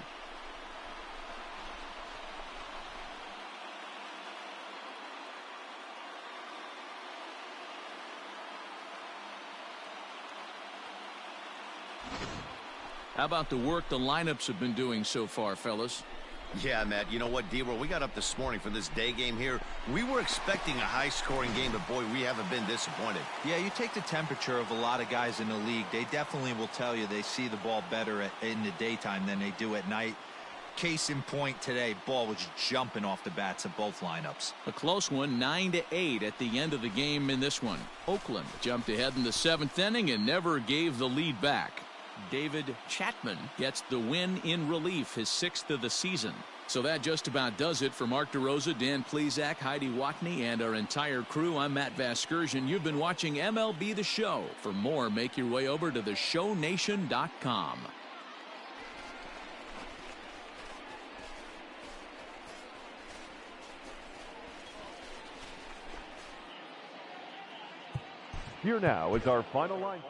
How about the work the lineups have been doing so far, fellas? Yeah, Matt, you know what, D-Roll, we got up this morning for this day game here. We were expecting a high-scoring game, but boy, we haven't been disappointed. Yeah, you take the temperature of a lot of guys in the league. They definitely will tell you they see the ball better in the daytime than they do at night. Case in point today, ball was jumping off the bats of both lineups. A close one, 9-8 at the end of the game in this one. Oakland jumped ahead in the 7th inning and never gave the lead back. David Chapman gets the win in relief, his 6th of the season. So that just about does it for Mark DeRosa, Dan Plesac, Heidi Watney, and our entire crew. I'm Matt Vasgersian. You've been watching MLB The Show. For more, make your way over to theshownation.com. Here now is our final line.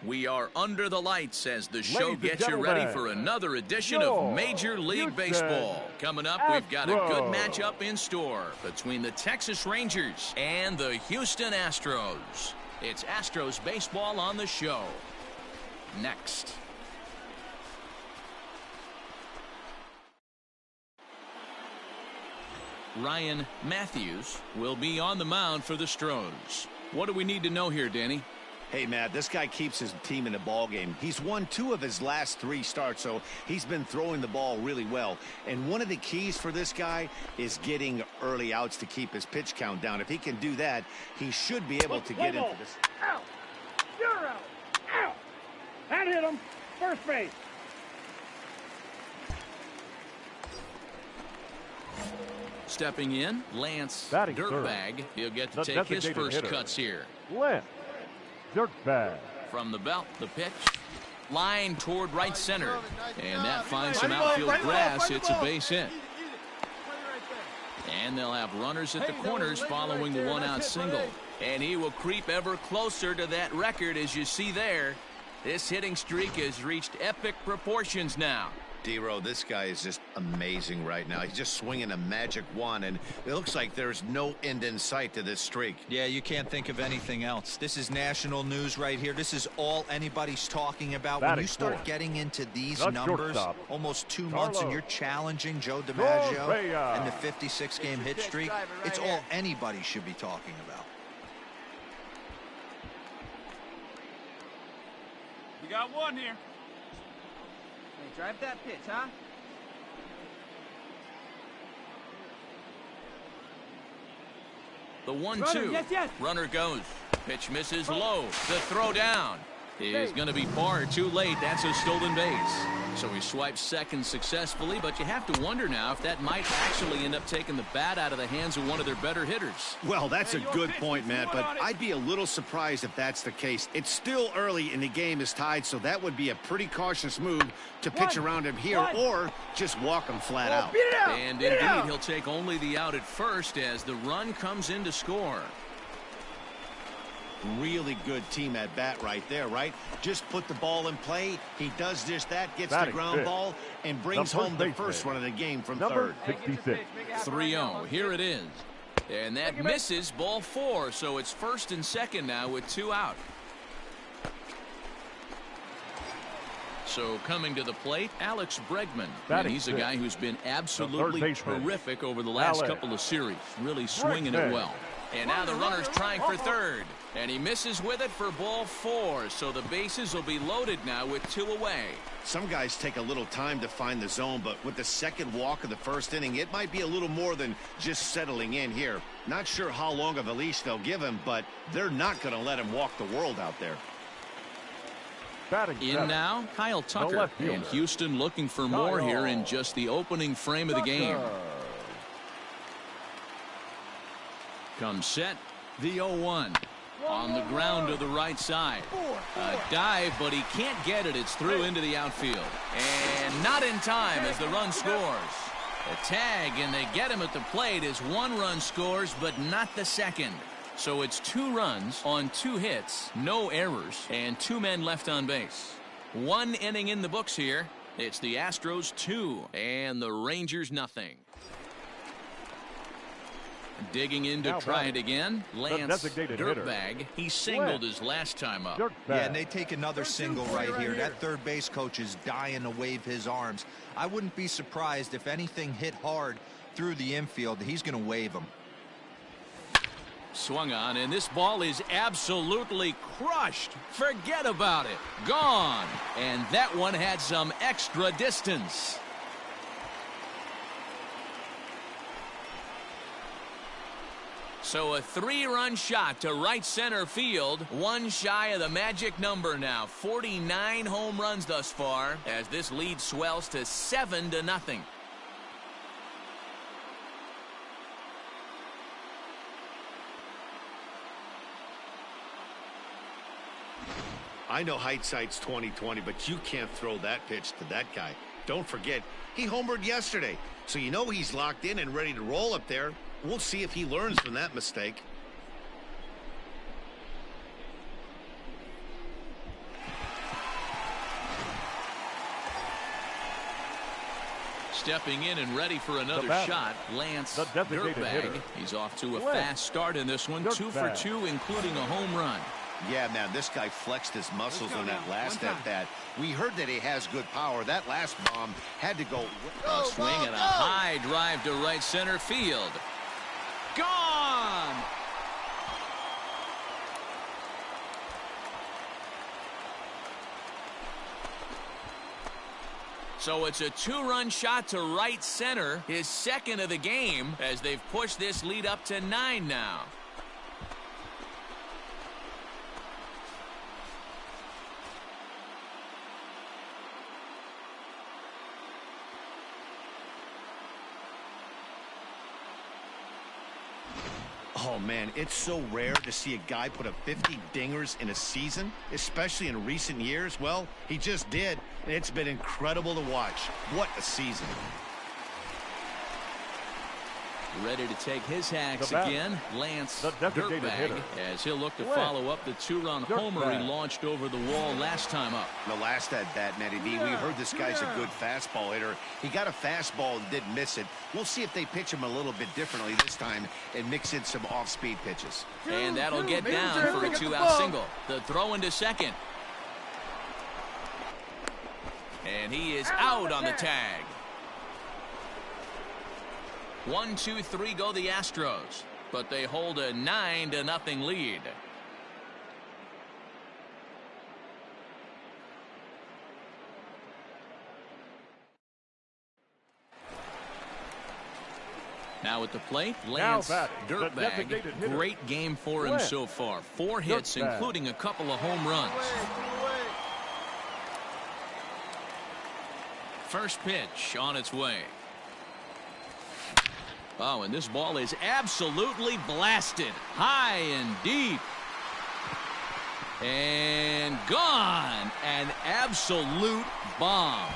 We are under the lights as the show Ladies and gets you ready gentlemen, for another edition your of Major League Houston Baseball. Coming up, we've got a good Astros. matchup in store between the Texas Rangers and the Houston Astros. It's Astros baseball on the show. Next. Ryan Matthews will be on the mound for the Stros. What do we need to know here, Danny? Hey, Matt, this guy keeps his team in the ball game. He's won 2 of his last 3 starts, so he's been throwing the ball really well. And one of the keys for this guy is getting early outs to keep his pitch count down. If he can do that, he should be able to get into this. Out. You're out. Out. That hit him. First base. Stepping in, Lance Batting Dirtbag. third. He'll get to The take his designated first hitter. cuts here. Lance Dirtbag. From the belt, the pitch. Line toward right center. And that finds Right some ball, outfield right ball, grass. right It's a ball. base hit. Eat it. Play right there. And they'll have runners at the Hey, that corners was a following right the there. one-out Nice hit, single. buddy. And he will creep ever closer to that record, as you see there. This hitting streak has reached epic proportions now. D-Row, this guy is just amazing right now. He's just swinging a magic wand, and it looks like there's no end in sight to this streak. Yeah, you can't think of anything else. This is national news right here. This is all anybody's talking about. When Batting you start fourth. getting into these The numbers, shortstop, almost 2 months, and Carlos you're challenging Joe DiMaggio Correa. and the 56-game hit streak, driver right it's all here. anybody should be talking about. We got one here. Hey, drive that pitch, huh? The 1-2. Runner, yes, yes. Runner goes. Pitch misses low. The throw down is going to be far too late. That's a stolen base. So he swipes second successfully, but you have to wonder now if that might actually end up taking the bat out of the hands of one of their better hitters. Well, that's Hey, a your good pitch, point, Mr. Matt, Wood but on it. I'd be a little surprised if that's the case. It's still early and the game is tied, so that would be a pretty cautious move to pitch around him here or just walk him flat out. Beat it out. And Beat it indeed, out. he'll take only the out at first as the run comes in to score. Really good team at bat right there, right? Just put the ball in play. He does just that, gets the Batting ground fifth. ball, and brings The first home the baseman, first run of the game from number third. 66. 3-0. Here it is. And that misses, ball 4. So it's first and second now with 2 out. So coming to the plate, Alex Bregman. And Batting he's a fifth. guy who's been The absolutely third baseman, terrific over the last Alex couple of series. Really swinging Bregman. it well. And now the runner's trying for third. And he misses with it for ball 4. So the bases will be loaded now with 2 away. Some guys take a little time to find the zone, but with the second walk of the first inning, it might be a little more than just settling in here. Not sure how long of a leash they'll give him, but they're not going to let him walk the world out there. Batting In seventh. now, Kyle Tucker. left fielder. And Houston looking for more Kyle here in just the opening frame of the game. Tucker. Comes set, the 0-1. On the ground to the right side. A dive, but he can't get it. It's through into the outfield. And not in time as the run scores. A tag, and they get him at the plate as 1 run scores, but not the second. So it's 2 runs on 2 hits, no errors, and 2 men left on base. 1 inning in the books here. It's the Astros 2 and the Rangers nothing. Digging in to Now try batting, it again. Lance designated hitter, Dirtbag. He singled Lance his last time up. Dirtbag. Yeah, and they take another single right here. That third base coach is dying to wave his arms. I wouldn't be surprised if anything hit hard through the infield. He's going to wave them. Swung on, and this ball is absolutely crushed. Forget about it. Gone. And that one had some extra distance. So a 3-run shot to right center field. 1 shy of the magic number now. 49 home runs thus far as this lead swells to 7-0. I know hindsight's 20/20, but you can't throw that pitch to that guy. Don't forget, he homered yesterday, so you know he's locked in and ready to roll up there. We'll see if he learns from that mistake. Stepping in and ready for another shot, Lance Dirtbag. He's off to a fast start in this one, 2 for 2, including a home run. Yeah, man, this guy flexed his muscles on that last at-bat. We heard that he has good power. That last bomb had to go. A swing and a high drive to right center field. Gone! So it's a 2-run shot to right center, his second of the game, as they've pushed this lead up to 9 now. Oh, man, it's so rare to see a guy put up 50 dingers in a season, especially in recent years. Well, he just did, and it's been incredible to watch. What a season. Ready to take his hacks again, Lance Dirtbag, as he'll look to follow up the 2-run homer he launched over the wall last time up. The last at-bat, Matty B, we heard this guy's a good fastball hitter. He got a fastball and didn't miss it. We'll see if they pitch him a little bit differently this time and mix in some off-speed pitches. And that'll get down for a 2-out single. The throw into second. And he is out on the tag. 1, 2, 3 go the Astros, but they hold a 9-0 lead. Now at the plate, Lance Dirtbag. Great game for him so far. 4 hits, including a couple of home runs. First pitch on its way. Oh, and this ball is absolutely blasted. High and deep. And gone. An absolute bomb.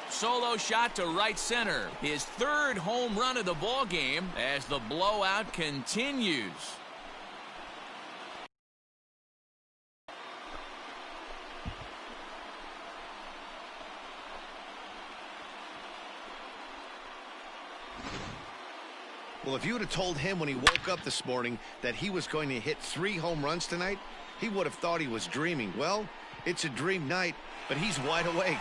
Solo shot to right center. His 3rd home run of the ball game as the blowout continues. Well, if you would have told him when he woke up this morning that he was going to hit 3 home runs tonight, he would have thought he was dreaming. Well, it's a dream night, but he's wide awake.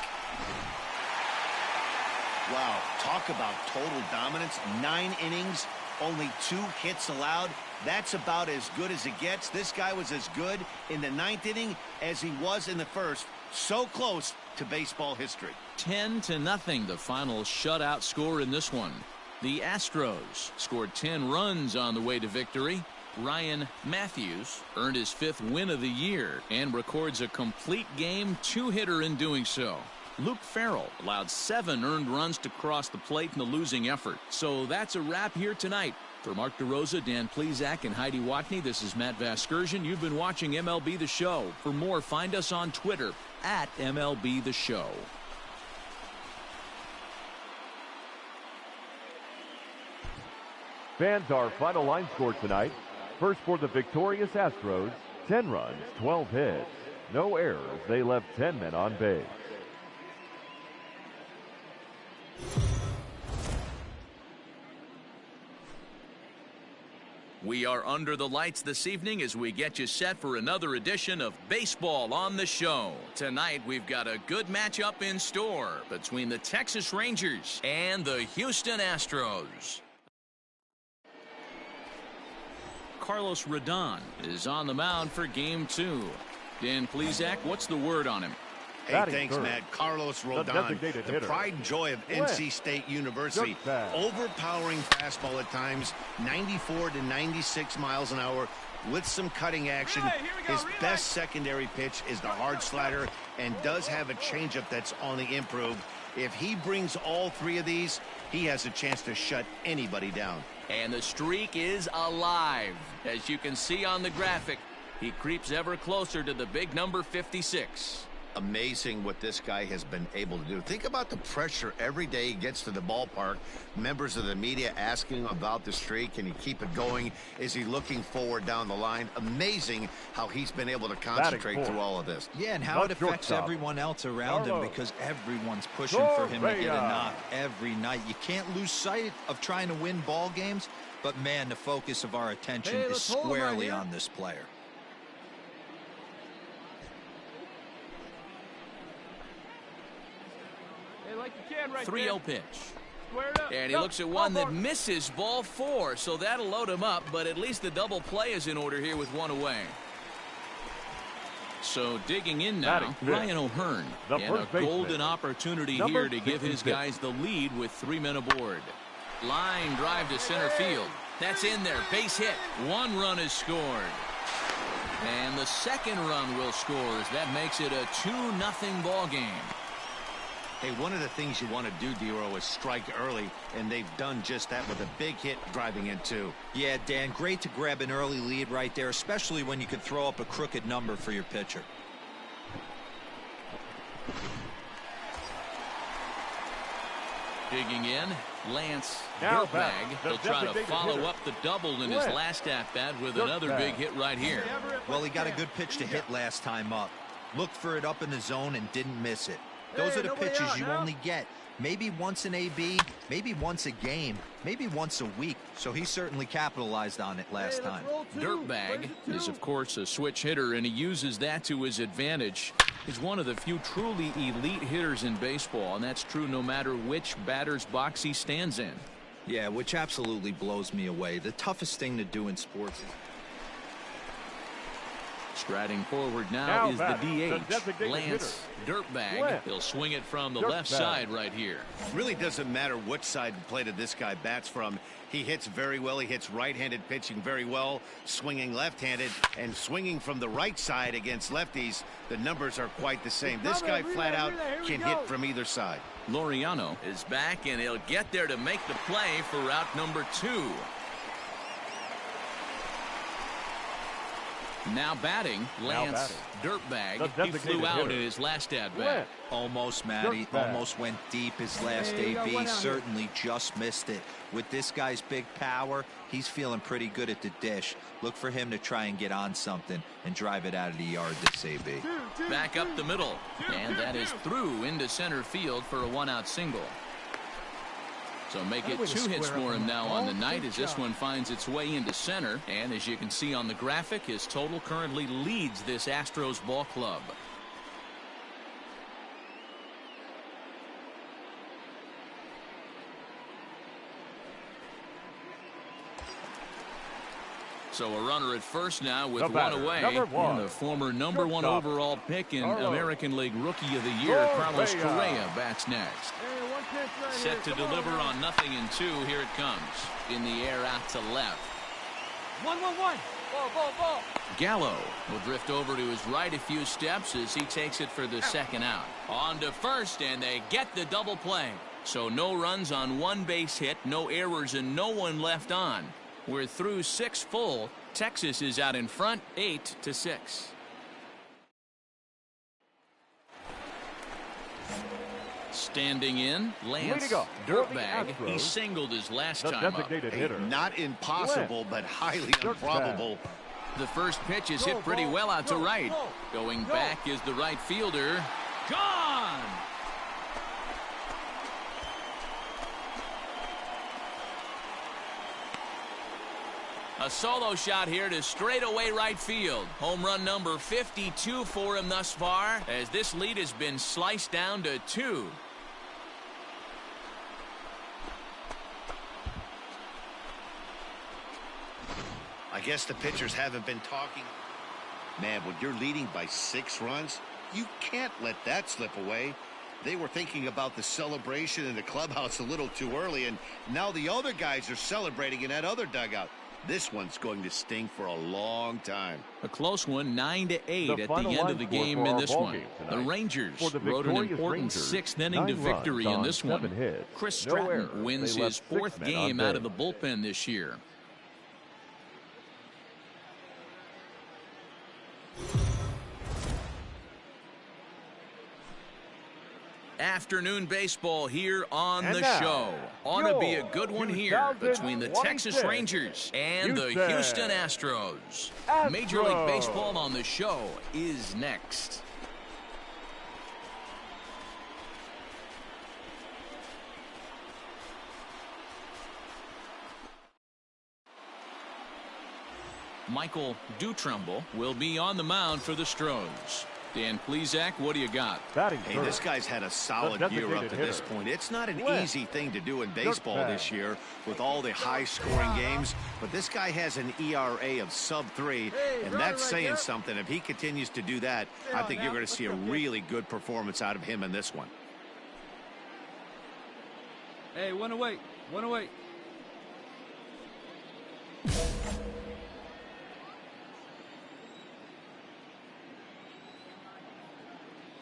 Wow, talk about total dominance. 9 innings, only 2 hits allowed. That's about as good as it gets. This guy was as good in the 9th inning as he was in the 1st. So close to baseball history. 10-0, the final shutout score in this one. The Astros scored 10 runs on the way to victory. Ryan Matthews earned his 5th win of the year and records a complete game 2-hitter in doing so. Luke Farrell allowed 7 earned runs to cross the plate in the losing effort. So that's a wrap here tonight. For Mark DeRosa, Dan Plesac, and Heidi Watney, this is Matt Vasgersian. You've been watching MLB The Show. For more, find us on Twitter at MLB The Show. Fans, our final line score tonight. First for the victorious Astros, 10 runs, 12 hits. No errors. They left 10 men on base. We are under the lights this evening as we get you set for another edition of Baseball on the Show. Tonight we've got a good matchup in store between the Texas Rangers and the Houston Astros. Carlos Rodon is on the mound for Game 2. Dan Plesac, what's the word on him? Hey, thanks, Matt. Carlos Rodon, the pride and joy of NC State University. Overpowering fastball at times, 94 to 96 miles an hour with some cutting action. His best secondary pitch is the hard slider and does have a changeup that's on the improve. If he brings all 3 of these, he has a chance to shut anybody down. And the streak is alive. As you can see on the graphic, he creeps ever closer to the big number 56. Amazing what this guy has been able to do. Think about the pressure every day he gets to the ballpark. Members of the media asking about the streak. Can he keep it going? Is he looking forward down the line? Amazing how he's been able to concentrate through all of this. Yeah, and how it affects everyone else around him, because everyone's pushing for him to get a knock every night. You can't lose sight of trying to win ball games, but man, the focus of our attention is squarely on this player. Like you can right 3-0 pitch. And he looks at one that misses, ball 4, so that'll load him up, but at least the double play is in order here with 1 away. So digging in now, Ryan O'Hearn, and a golden opportunity here to give his guys the lead with 3 men aboard. Line drive to center field. That's in there, base hit. 1 run is scored. And the second run will score as that makes it a 2-0 ball game. Hey, one of the things you want to do, Dero, is strike early, and they've done just that with a big hit driving in 2. Yeah, Dan, great to grab an early lead right there, especially when you could throw up a crooked number for your pitcher. Digging in, Lance Dirtbag. He'll try to follow up the double in his last at-bat with another big hit right here. Well, he got a good pitch to hit last time up. Looked for it up in the zone and didn't miss it. Those are the pitches you only get maybe once an AB, maybe once a game, maybe once a week. So he certainly capitalized on it last time. Dirtbag is, of course, a switch hitter, and he uses that to his advantage. He's one of the few truly elite hitters in baseball, and that's true no matter which batter's box he stands in. Yeah, which absolutely blows me away. The toughest thing to do in sports is... Striding forward now is the DH, Lance Dirtbag. He'll swing it from the left side right here. Really doesn't matter which side of the plate this guy bats from. He hits very well. He hits right-handed pitching very well, swinging left-handed, and swinging from the right side against lefties. The numbers are quite the same. This guy flat out can hit from either side. Laureano is back, and he'll get there to make the play for route number 2. Now batting, Lance Dirtbag. He flew out in his last at-bat. Almost, Matty. Almost went deep his last AB. Certainly just missed it. With this guy's big power, he's feeling pretty good at the dish. Look for him to try and get on something and drive it out of the yard this AB. Back up the middle. And that is through into center field for a 1-out single. So make it 2 hits for him now on the night as this one finds its way into center. And as you can see on the graphic, his total currently leads this Astros ball club. So a runner at first now with 1 away. And the former number 1 overall pick in American League Rookie of the Year, Carlos Correa, bats next. Set to deliver on 0-2. Here it comes. In the air out to left. 1-1-1. Ball. Gallo will drift over to his right a few steps as he takes it for the second out. On to first, and they get the double play. So no runs on 1 base hit, no errors, and no one left on. We're through 6 full. Texas is out in front, 8-6. Standing in, Lance Dirtbag. He singled his last time up. Not impossible, but highly improbable. The first pitch is hit pretty well out to right. Going back is the right fielder. Gone! A solo shot here to straightaway right field. Home run number 52 for him thus far, as this lead has been sliced down to 2. I guess the pitchers haven't been talking. Man, when you're leading by 6 runs, you can't let that slip away. They were thinking about the celebration in the clubhouse a little too early, and now the other guys are celebrating in that other dugout. This one's going to sting for a long time. A close one, 9-8 at the end of the game in this one. The Rangers wrote an important 6th-inning to victory in this one. Chris Stratton wins his 4th game out of the bullpen this year. afternoon baseball here on And the now, show. Ought to be a good one here between the 2026 Texas Rangers and the Houston Astros. Major League Baseball on the show is next. Michael Dutrumble will be on the mound for the Stros. Dan Plesac, what do you got? Hey, this guy's had a solid year up to this point. It's not an easy thing to do in baseball this year with all the high-scoring games, but this guy has an ERA of sub-3, and that's saying something. If he continues to do that, I think you're going to see a really good performance out of him in this one. Hey, one away. One away.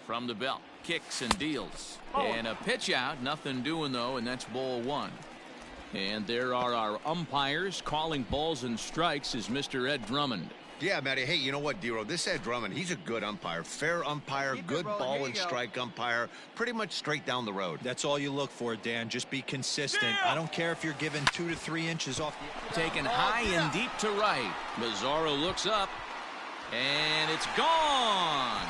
From the belt, kicks and deals. And a pitch out, nothing doing though, and that's ball one. And there are our umpires calling balls and strikes is Mr. Ed Drummond. Yeah, Matty. Hey, you know what, Dero? This Ed Drummond, he's a good umpire. Fair umpire, good ball and strike umpire. Pretty much straight down the road. That's all you look for, Dan. Just be consistent. I don't care if you're given 2 to 3 inches off. Taken high and deep to right. Mazzaro looks up, and it's gone.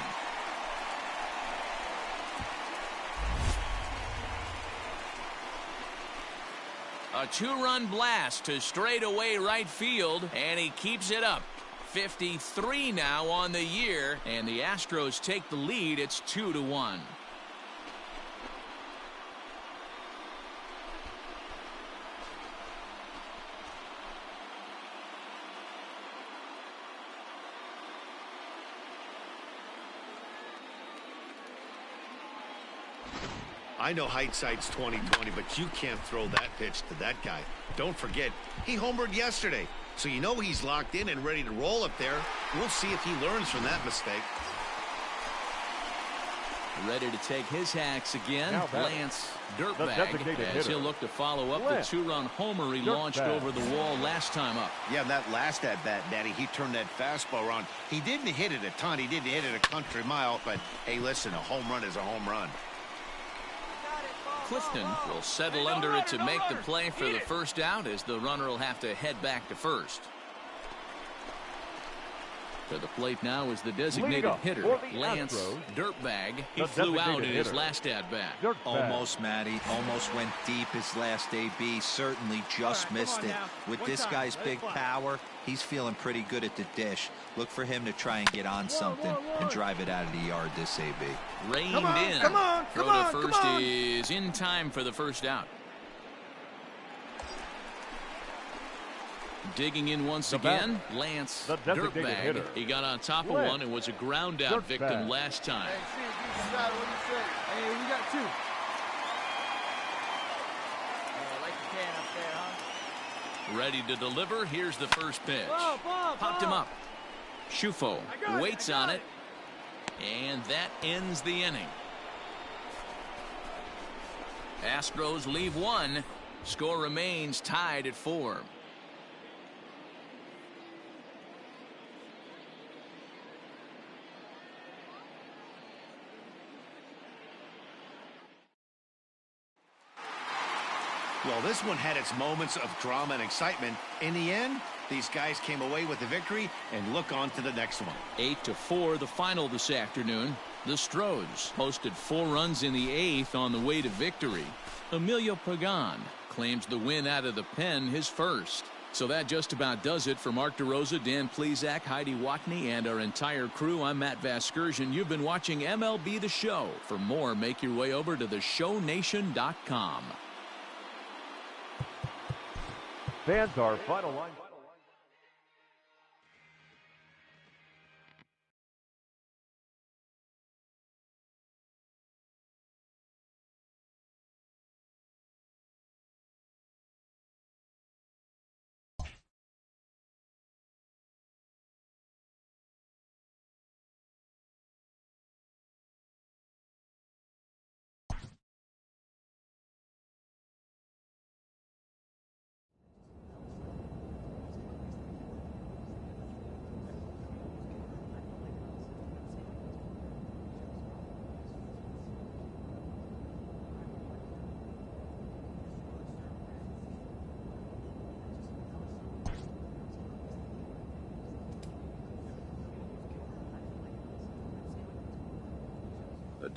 A 2-run blast to straightaway right field, and he keeps it up. 53 now on the year, and the Astros take the lead. It's 2-1. I know hindsight's 20/20, but you can't throw that pitch to that guy. Don't forget, he homered yesterday, so you know he's locked in and ready to roll up there. We'll see if he learns from that mistake. Ready to take his hacks again. Lance designated Dirtbag, as hitter. he'll look to follow up the 2-run homer he launched over the wall last time up. Yeah, that last at-bat, Daddy, he turned that fastball around. He didn't hit it a ton. He didn't hit it a country mile, but, hey, listen, a home run is a home run. Clifton will settle under it to make the play for the first out, as the runner will have to head back to first. To the plate now is the designated hitter, Lance Dirtbag. He flew out in his last at-bat. Almost, Matty. Almost went deep his last AB. Certainly just missed it. With this guy's big power, he's feeling pretty good at the dish. Look for him to try and get on something and drive it out of the yard this AB. Reined in. Throw to first is in time for the first out. Digging in once again, Lance Dirtbag. He got on top of one and was a ground out victim last time. Hey, we got 2. Like the can up there, huh? Ready to deliver. Here's the first pitch. Popped him up. Schufo waits on it. And that ends the inning. Astros leave 1. Score remains tied at 4. Well, this one had its moments of drama and excitement. In the end, these guys came away with the victory and look on to the next one. 8-4 the final this afternoon. The Stros posted 4 runs in the 8th on the way to victory. Emilio Pagan claims the win out of the pen, his first. So that just about does it for Mark DeRosa, Dan Plesac, Heidi Watney, and our entire crew. I'm Matt Vasgersian. You've been watching MLB The Show. For more, make your way over to theshownation.com. Fans, our final line.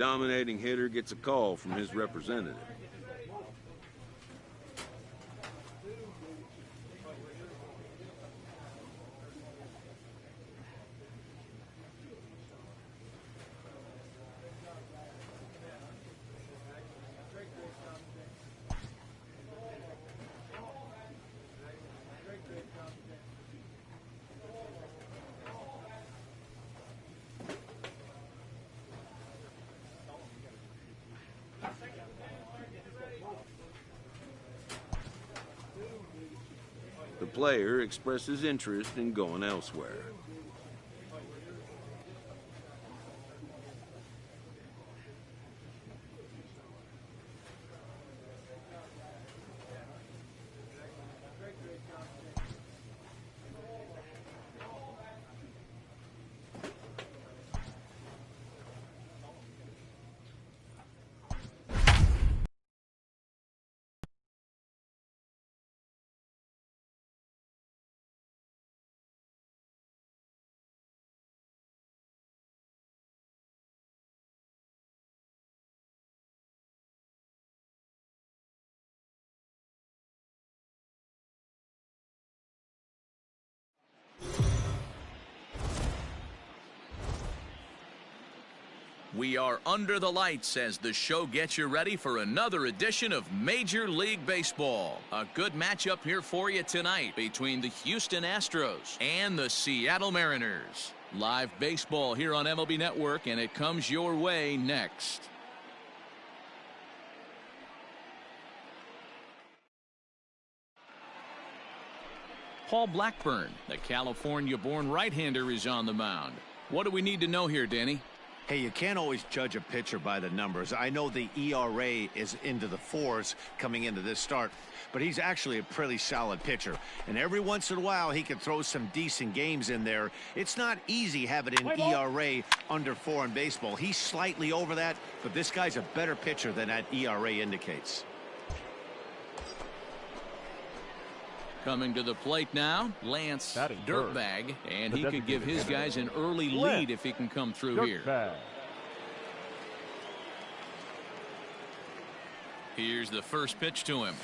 dominating hitter gets a call from his representative. The player expresses interest in going elsewhere. We are under the lights as the show gets you ready for another edition of Major League Baseball. A good matchup here for you tonight between the Houston Astros and the Seattle Mariners. Live baseball here on MLB Network, and it comes your way next. Paul Blackburn, the California-born right-hander, is on the mound. What do we need to know here, Danny? Hey, you can't always judge a pitcher by the numbers. I know the ERA is into the 4s coming into this start, but he's actually a pretty solid pitcher. And every once in a while, he can throw some decent games in there. It's not easy having an ERA under 4 in baseball. He's slightly over that, but this guy's a better pitcher than that ERA indicates. Coming to the plate now, Lance Dirtbag, and he could give his guys an early lead if he can come through here. Here's the first pitch to him.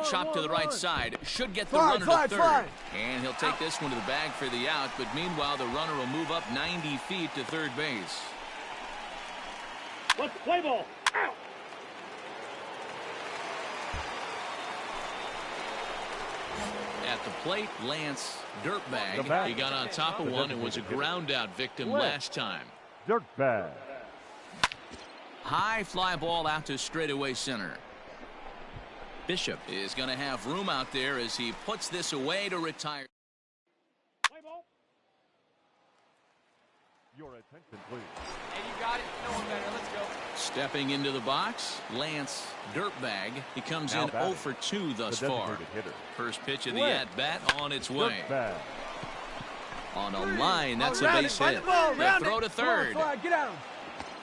Chop to the right side, should get the runner to third. And he'll take this one to the bag for the out, but meanwhile the runner will move up 90 feet to third base. Let's play ball. Out. At the plate, Lance Dirtbag. He got on top of one and was a ground out victim last time. Dirtbag. High fly ball out to straightaway center. Bishop is going to have room out there as he puts this away to retire. Play ball. Your attention, please. Hey, you got it. No one better. Let's go. Stepping into the box, Lance Dirtbag. He comes in 0 for 2 thus far. First pitch of the at-bat on its way. On a line, that's a base hit. The throw to third. Get at him.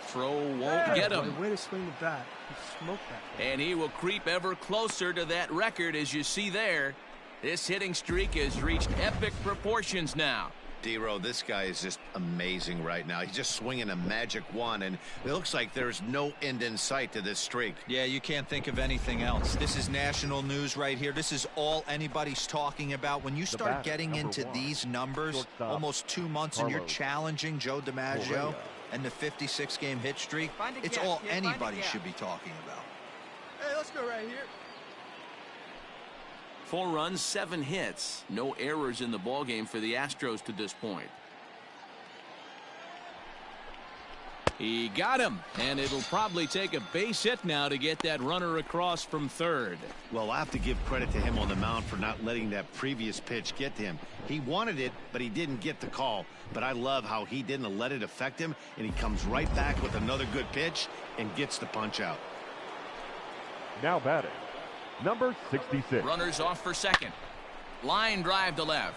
Throw won't get him. Way to swing the bat. He smoked that. And he will creep ever closer to that record, as you see there. This hitting streak has reached epic proportions now. D-Row, this guy is just amazing right now. He's just swinging a magic wand, and it looks like there's no end in sight to this streak. Yeah, you can't think of anything else. This is national news right here. This is all anybody's talking about. When you start getting into these numbers, almost 2 months, and you're challenging Joe DiMaggio and the 56-game hit streak, it's all anybody should be talking about. Hey, let's go right here. 4 runs, 7 hits. No errors in the ballgame for the Astros to this point. He got him, and it'll probably take a base hit now to get that runner across from third. Well, I have to give credit to him on the mound for not letting that previous pitch get to him. He wanted it, but he didn't get the call. But I love how he didn't let it affect him, and he comes right back with another good pitch and gets the punch out. Now batting, number 66. Runners off for second. Line drive to left.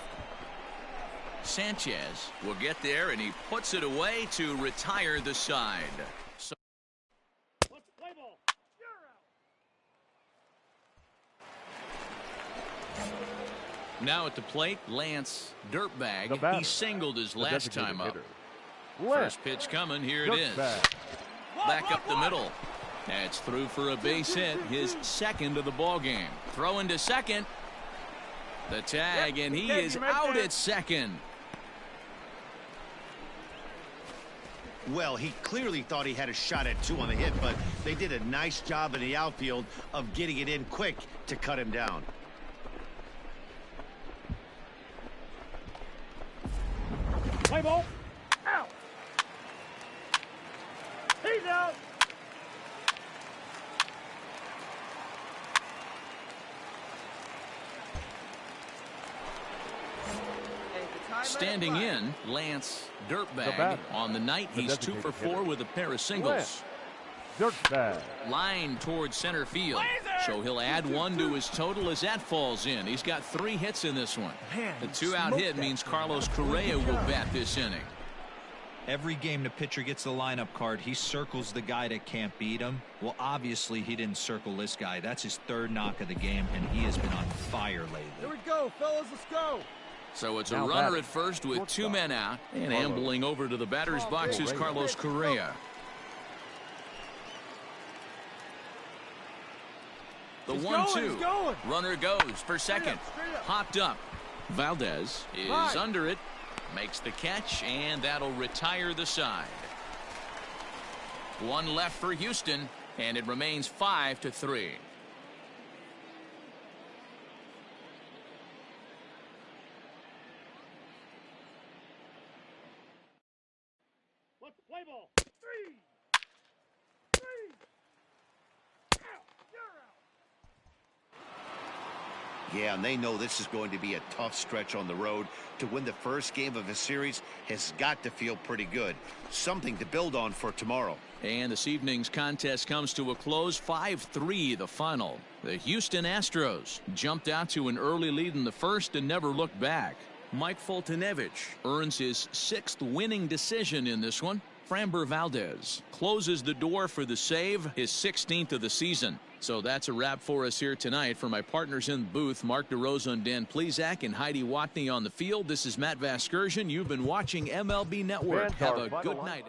Sanchez will get there, and he puts it away to retire the side. So Let's play ball. now at the plate, Lance Dirtbag. He singled his last time up. First pitch coming. Here it is. back up the middle. That's through for a base hit, his second of the ball game. Throwing to second. The tag, and he is out at second. Well, he clearly thought he had a shot at 2 on the hit, but they did a nice job in the outfield of getting it in quick to cut him down. Play ball. Out. He's out. Standing in, Lance Dirtbag. On the night, he's 2 for 4 with a pair of singles. Dirtbag. Line towards center field. So he'll add 1 to his total as that falls in. He's got 3 hits in this one. The 2-out hit means Carlos Correa will bat this inning. Every game the pitcher gets the lineup card, he circles the guy that can't beat him. Well, obviously he didn't circle this guy. That's his 3rd knock of the game, and he has been on fire lately. Here we go, fellas. Let's go. So it's a runner at first with 2 men out, and ambling over to the batter's box is Carlos Correa. The 1-2. Runner goes for second. Popped up. Valdez is under it. Makes the catch, and that'll retire the side. 1 left for Houston, and it remains 5-3. Let's play ball. 3. Out. You're out. Yeah, and they know this is going to be a tough stretch on the road. To win the first game of a series has got to feel pretty good. Something to build on for tomorrow. And this evening's contest comes to a close. 5-3 the final. The Houston Astros jumped out to an early lead in the first and never looked back. Mike Foltynewicz earns his 6th winning decision in this one. Framber Valdez closes the door for the save, his 16th of the season. So that's a wrap for us here tonight. For my partners in the booth, Mark DeRosa and Dan Plesac and Heidi Watney on the field, this is Matt Vasgersian. You've been watching MLB Network. Have a good night.